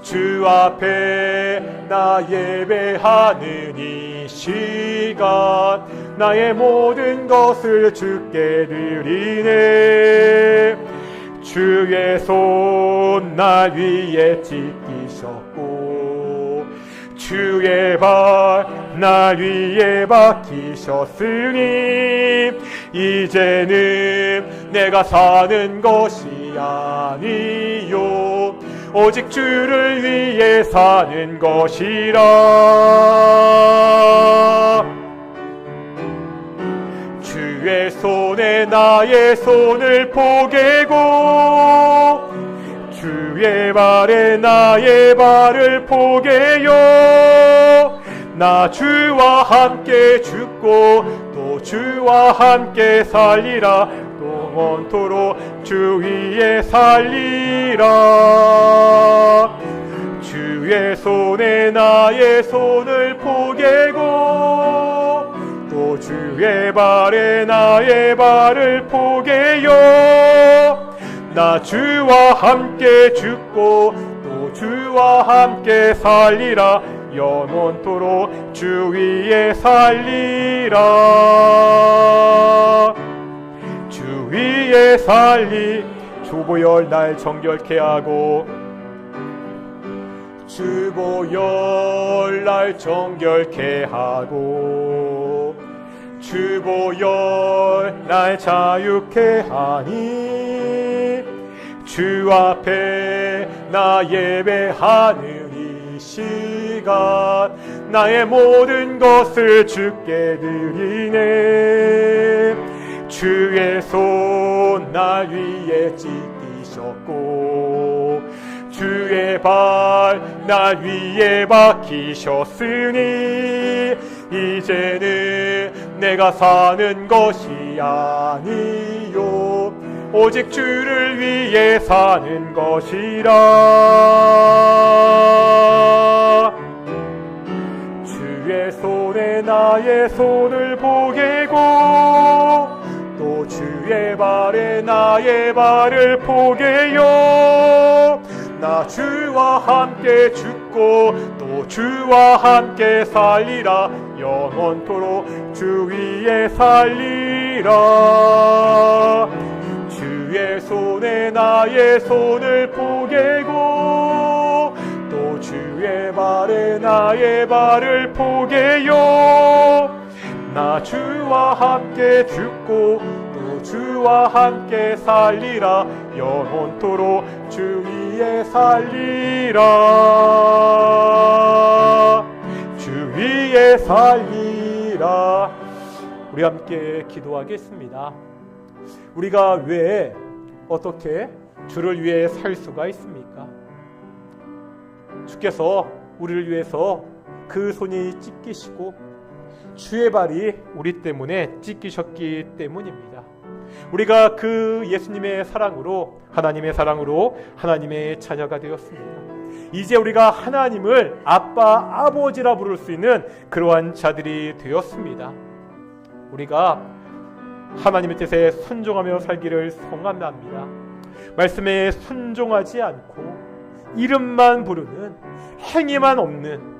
주 앞에 나 예배하는 이 시간 나의 모든 것을 주께 드리네. 주의 손 날 위에 지키셨고 주의 발 날 위에 박히셨으니 이제는 내가 사는 것이 아니요 오직 주를 위해 사는 것이라. 주의 손에 나의 손을 포개고 주의 발에 나의 발을 포개요. 나 주와 함께 죽고 또 주와 함께 살리라. 영원토록 주 위에 살리라. 주의 손에 나의 손을 포개고 또 주의 발에 나의 발을 포개요. 나 주와 함께 죽고 또 주와 함께 살리라. 영원토록 주 위에 살리라. 주 위에 살리 주보열 날 정결케 하고 주보열 날 정결케 하고 주보열 날 자유케 하니 주 앞에 나 예배하는 이 시간 나의 모든 것을 주께 드리네. 주의 손 날 위에 지키셨고 주의 발 날 위에 박히셨으니 이제는 내가 사는 것이 아니요 오직 주를 위해 사는 것이라. 주의 손에 나의 손을 포개고 또 주의 발에 나의 발을 포개요. 나 주와 함께 죽고 또 주와 함께 살리라. 영원토록 주 위에 살리라. 주의 손에 나의 손을 포개고 또 주의 발에 나의 발을 포개요. 나 주와 함께 죽고 또 주와 함께 살리라. 영원토록 주 위에 살리라. 주 위에 살리라. 우리 함께 기도하겠습니다. 우리가 왜 어떻게 주를 위해 살 수가 있습니까? 주께서 우리를 위해서 그 손이 찢기시고 주의 발이 우리 때문에 찢기셨기 때문입니다. 우리가 그 예수님의 사랑으로, 하나님의 사랑으로 하나님의 자녀가 되었습니다. 이제 우리가 하나님을 아빠, 아버지라 부를 수 있는 그러한 자들이 되었습니다. 우리가 하나님의 뜻에 순종하며 살기를 소망합니다. 말씀에 순종하지 않고 이름만 부르는, 행위만 없는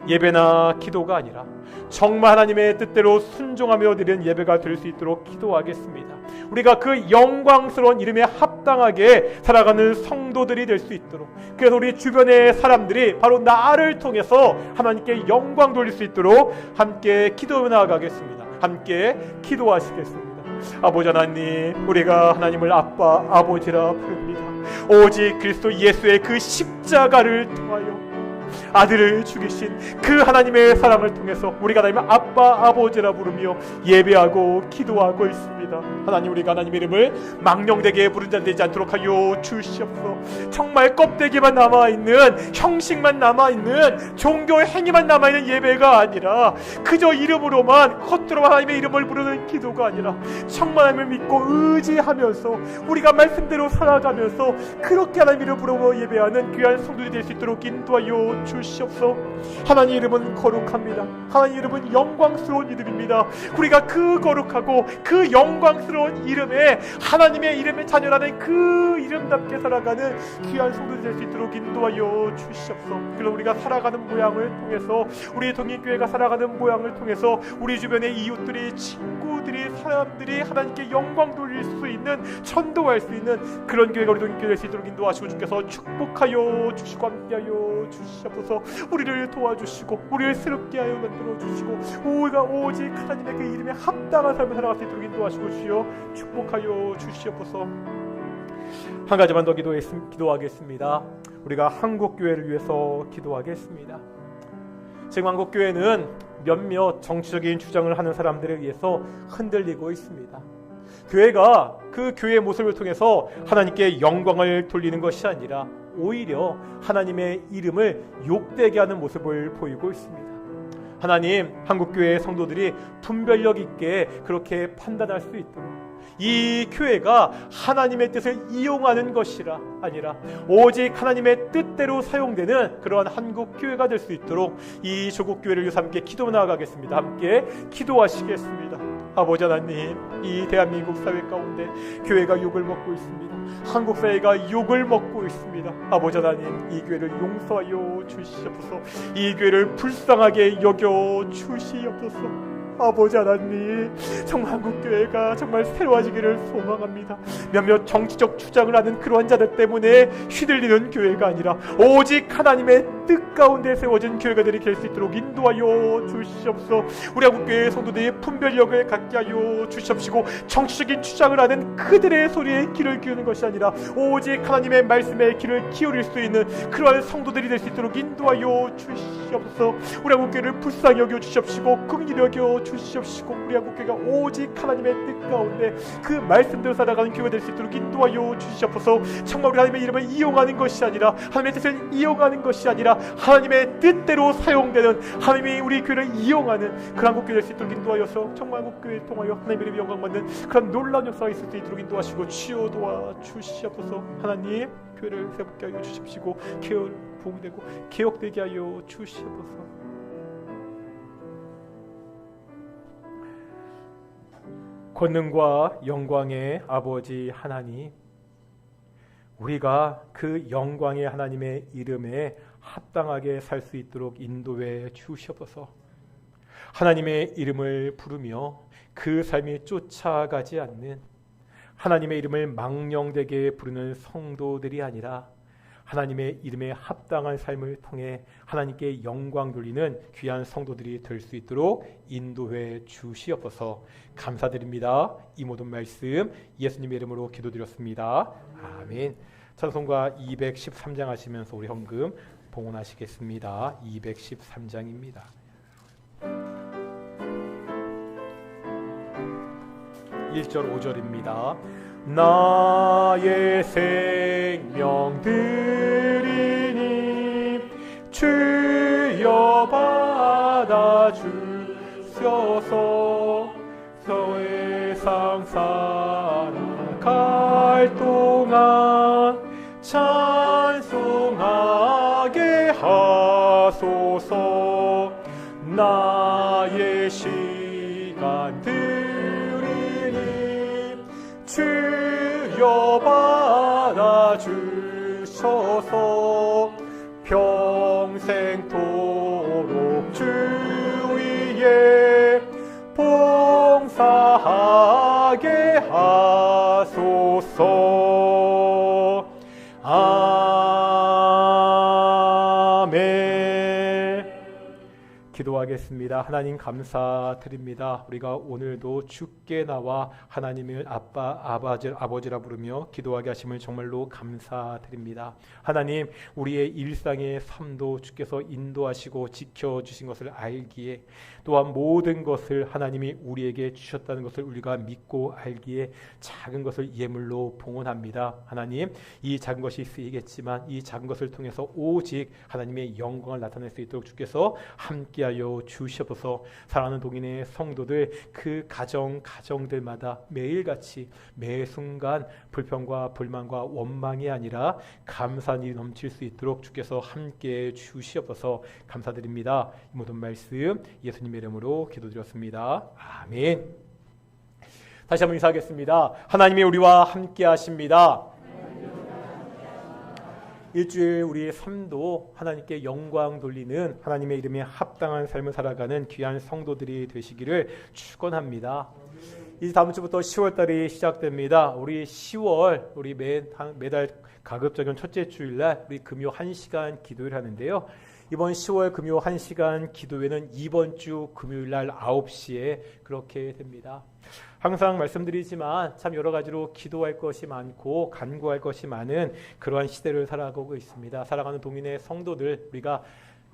예배나 기도가 아니라 정말 하나님의 뜻대로 순종하며 드리는 예배가 될 수 있도록 기도하겠습니다. 우리가 그 영광스러운 이름에 합당하게 살아가는 성도들이 될 수 있도록, 그래서 우리 주변의 사람들이 바로 나를 통해서 하나님께 영광 돌릴 수 있도록 함께 기도해 나아가겠습니다. 함께 기도하시겠습니다. 아버지 하나님, 우리가 하나님을 아빠, 아버지라 부릅니다. 오직 그리스도 예수의 그 십자가를 통하여 아들을 죽이신 그 하나님의 사랑을 통해서 우리가 하나님을 아빠, 아버지라 부르며 예배하고 기도하고 있습니다. 하나님, 우리가 하나님의 이름을 망령되게 부른 자 되지 않도록 하여 주시옵소서. 정말 껍데기만 남아있는, 형식만 남아있는, 종교의 행위만 남아있는 예배가 아니라 그저 이름으로만 겉으로 하나님의 이름을 부르는 기도가 아니라 정말 하나님을 믿고 의지하면서 우리가 말씀대로 살아가면서 그렇게 하나님의 이름을 부르고 예배하는 귀한 성도들이 될 수 있도록 인도하여 주시옵소서. 하나님 이름은 거룩합니다. 하나님 이름은 영광스러운 이름입니다. 우리가 그 거룩하고 그 영광스러운 이름에 하나님의 이름의 자녀라는 그 이름답게 살아가는 귀한 성도들이 될 수 있도록 인도하여 주시옵소서. 그래서 우리가 살아가는 모양을 통해서, 우리 동인교회가 살아가는 모양을 통해서 우리 주변의 이웃들이, 친구들이, 사람들이 하나님께 영광 돌릴 수 있는, 전도할 수 있는 그런 교회가 우리 동인교회 될 수 있도록 인도하시고 주께서 축복하여 주시고 함께하여 주시옵소서. 우리를 도와주시고 우리를 새롭게 하여 만들어 주시고 우리가 오직 하나님의 그 이름에 합당한 삶을 살아갈 수 있도록 인도하시고 주여 축복하여 주시옵소서. 한 가지만 더 기도하겠습니다. 우리가 한국교회를 위해서 기도하겠습니다. 지금 한국교회는 몇몇 정치적인 주장을 하는 사람들에 의해서 흔들리고 있습니다. 교회가 그 교회의 모습을 통해서 하나님께 영광을 돌리는 것이 아니라 오히려 하나님의 이름을 욕되게 하는 모습을 보이고 있습니다. 하나님, 한국교회의 성도들이 분별력 있게 그렇게 판단할 수 있도록, 이 교회가 하나님의 뜻을 이용하는 것이라 아니라 오직 하나님의 뜻대로 사용되는 그러한 한국교회가 될 수 있도록 이 조국교회를 위해서 함께 기도 나아가겠습니다. 함께 기도하시겠습니다. 아버지 하나님, 이 대한민국 사회 가운데 교회가 욕을 먹고 있습니다. 한국 사회가 욕을 먹고 있습니다. 아버지 하나님, 이 교회를 용서하여 주시옵소서. 이 교회를 불쌍하게 여겨 주시옵소서. 아버지 하나님, 정말 한국교회가 정말 새로워지기를 소망합니다. 몇몇 정치적 주장을 하는 그러한 자들 때문에 휘둘리는 교회가 아니라 오직 하나님의 뜻 가운데 세워진 교회가 될 수 있도록 인도하여 주시옵소서. 우리 한국교회 성도들의 분별력을 갖게 하여 주시옵시고 정치적인 주장을 하는 그들의 소리에 귀를 기울이는 것이 아니라 오직 하나님의 말씀에 귀를 기울일 수 있는 그러한 성도들이 될 수 있도록 인도하여 주시옵소서. 우리 한국교회를 불쌍히 여겨 주시옵시고 긍휼히 여겨 주시옵시고 우리 한국교회가 오직 하나님의 뜻 가운데 그 말씀대로 살아가는 교회가 될 수 있도록 인도하여 주시옵소서. 정말 우리 하나님의 이름을 이용하는 것이 아니라 하나님의 뜻을 이용하는 것이 아니라 하나님의 뜻대로 사용되는, 하나님이 우리 교회를 이용하는 그 한국교회 될 수 있도록 인도하여서 정말 한국교회를 통하여 하나님의 이름이 영광받는 그런 놀라운 역사가 있을 수 있도록 인도하시고 주여 도와 주시옵소서. 하나님, 교회를 회복하게 하여 주십시고 교회를 부흥되고 개혁되게 하여 주시옵소서. 권능과 영광의 아버지 하나님, 우리가 그 영광의 하나님의 이름에 합당하게 살 수 있도록 인도해 주시옵소서. 하나님의 이름을 부르며 그 삶이 쫓아가지 않는, 하나님의 이름을 망령되게 부르는 성도들이 아니라 하나님의 이름에 합당한 삶을 통해 하나님께 영광 돌리는 귀한 성도들이 될 수 있도록 인도해 주시옵소서. 감사드립니다. 이 모든 말씀 예수님의 이름으로 기도드렸습니다. 아멘. 찬송가 213장 하시면서 우리 헌금 봉헌하시겠습니다. 213장입니다. 1절 5절입니다. 나의 생명 드리니 주여 받아주소서. 세상 살아갈 동안 찬송하게 하소서. 나의 시간 드리니 주여 받아주소서. 평생토록 주 위에 봉사하게 하소서. 아멘. 기도하겠습니다. 하나님 감사드립니다. 우리가 오늘도 주께 나와 하나님을 아버지라 부르며 기도하게 하심을 정말로 감사드립니다. 하나님, 우리의 일상의 삶도 주께서 인도하시고 지켜주신 것을 알기에, 또한 모든 것을 하나님이 우리에게 주셨다는 것을 우리가 믿고 알기에 작은 것을 예물로 봉헌합니다. 하나님, 이 작은 것이 쓰이겠지만 이 작은 것을 통해서 오직 하나님의 영광을 나타낼 수 있도록 주께서 함께하여 주시옵소서. 사랑하는 동인의 성도들, 그 가정들마다 매일같이 매 순간 불평과 불만과 원망이 아니라 감사한 일이 넘칠 수 있도록 주께서 함께해 주시옵소서. 감사드립니다. 이 모든 말씀 예수님의 이름으로 기도드렸습니다. 아멘. 다시 한번 인사하겠습니다. 하나님이 우리와 함께 하십니다. 일주일 우리의 삶도 하나님께 영광 돌리는 하나님의 이름에 합당한 삶을 살아가는 귀한 성도들이 되시기를 축원합니다. 이제 다음 주부터 10월달이 시작됩니다. 우리 10월 우리 매달 가급적인 첫째 주일날 우리 금요 1시간 기도를 하는데요. 이번 10월 금요 1시간 기도회는 이번 주 금요일날 9시에 그렇게 됩니다. 항상 말씀드리지만 참 여러 가지로 기도할 것이 많고 간구할 것이 많은 그러한 시대를 살아가고 있습니다. 살아가는 동인의 성도들, 우리가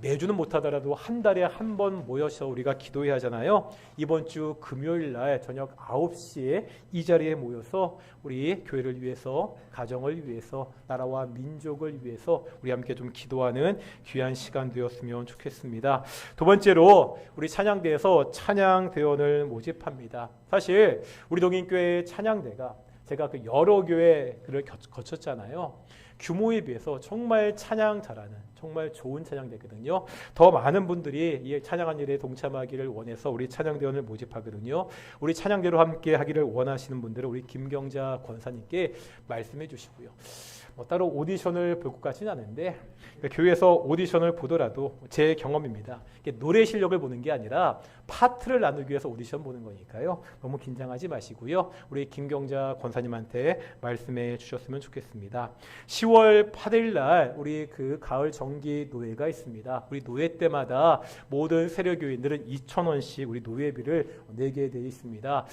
매주는 못하더라도 한 달에 한 번 모여서 우리가 기도해야 하잖아요. 이번 주 금요일 날 저녁 9시에 이 자리에 모여서 우리 교회를 위해서, 가정을 위해서, 나라와 민족을 위해서 우리 함께 좀 기도하는 귀한 시간 되었으면 좋겠습니다. 두 번째로 우리 찬양대에서 찬양대원을 모집합니다. 사실 우리 동인교회 찬양대가 제가 그 여러 교회를 거쳤잖아요. 규모에 비해서 정말 찬양 잘하는 정말 좋은 찬양대거든요. 더 많은 분들이 이 찬양한 일에 동참하기를 원해서 우리 찬양대원을 모집하거든요. 우리 찬양대로 함께 하기를 원하시는 분들은 우리 김경자 권사님께 말씀해 주시고요. 따로 오디션을 볼 것 같지는 않은데 교회에서 오디션을 보더라도 제 경험입니다. 노래 실력을 보는 게 아니라 파트를 나누기 위해서 오디션 보는 거니까요. 너무 긴장하지 마시고요. 우리 김경자 권사님한테 말씀해 주셨으면 좋겠습니다. 10월 8일 날 우리 그 가을 정기 노예가 있습니다. 우리 노예 때마다 모든 세력교인들은 2,000원씩 우리 노예비를 내게 되어 있습니다.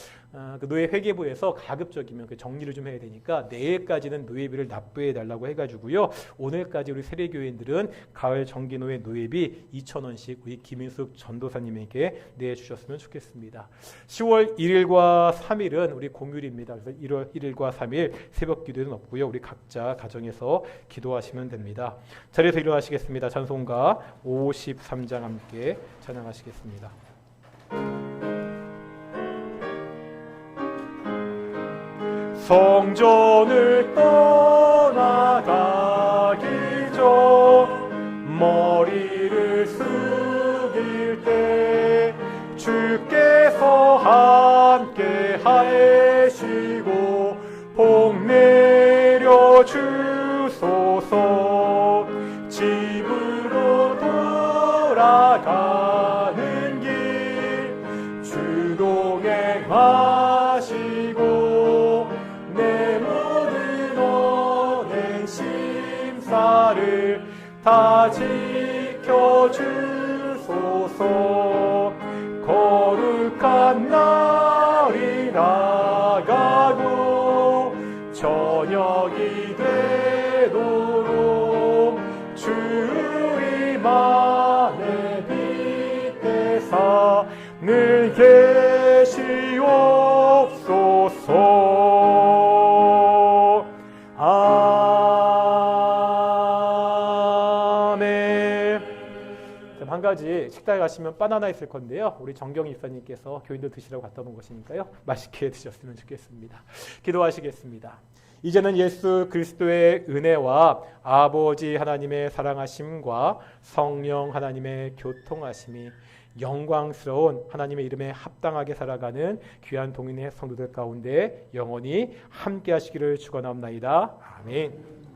그 노예 회계부에서 가급적이면 그 정리를 좀 해야 되니까 내일까지는 노예비를 납부해 달라고 해가지고요. 오늘까지 우리 세례교인들은 가을 정기노예 노예비 2,000원씩 우리 김인숙 전도사님에게 내주셨으면 좋겠습니다. 10월 1일과 3일은 우리 공휴일입니다. 그래서 1월 1일과 3일 새벽 기도는 없고요. 우리 각자 가정에서 기도하시면 됩니다. 자리에서 일어나시겠습니다. 찬송가 53장 함께 찬양하시겠습니다. 성전을 떠나가기 전 머리를 숙일 때 주께서 함께 하시고 복 내려 주 나를 다 지켜주소서. 거룩한 날이 나가고 저녁이 되도록 주님 안에 빛대사 늘 계시옵소서. 아멘. 한 가지 식당에 가시면 바나나 있을 건데요. 우리 정경 입사님께서 교인들 드시라고 갖다 놓은 것이니까요. 맛있게 드셨으면 좋겠습니다. 기도하시겠습니다. 이제는 예수 그리스도의 은혜와 아버지 하나님의 사랑하심과 성령 하나님의 교통하심이 영광스러운 하나님의 이름에 합당하게 살아가는 귀한 동인의 성도들 가운데 영원히 함께 하시기를 축원합니다. 아멘.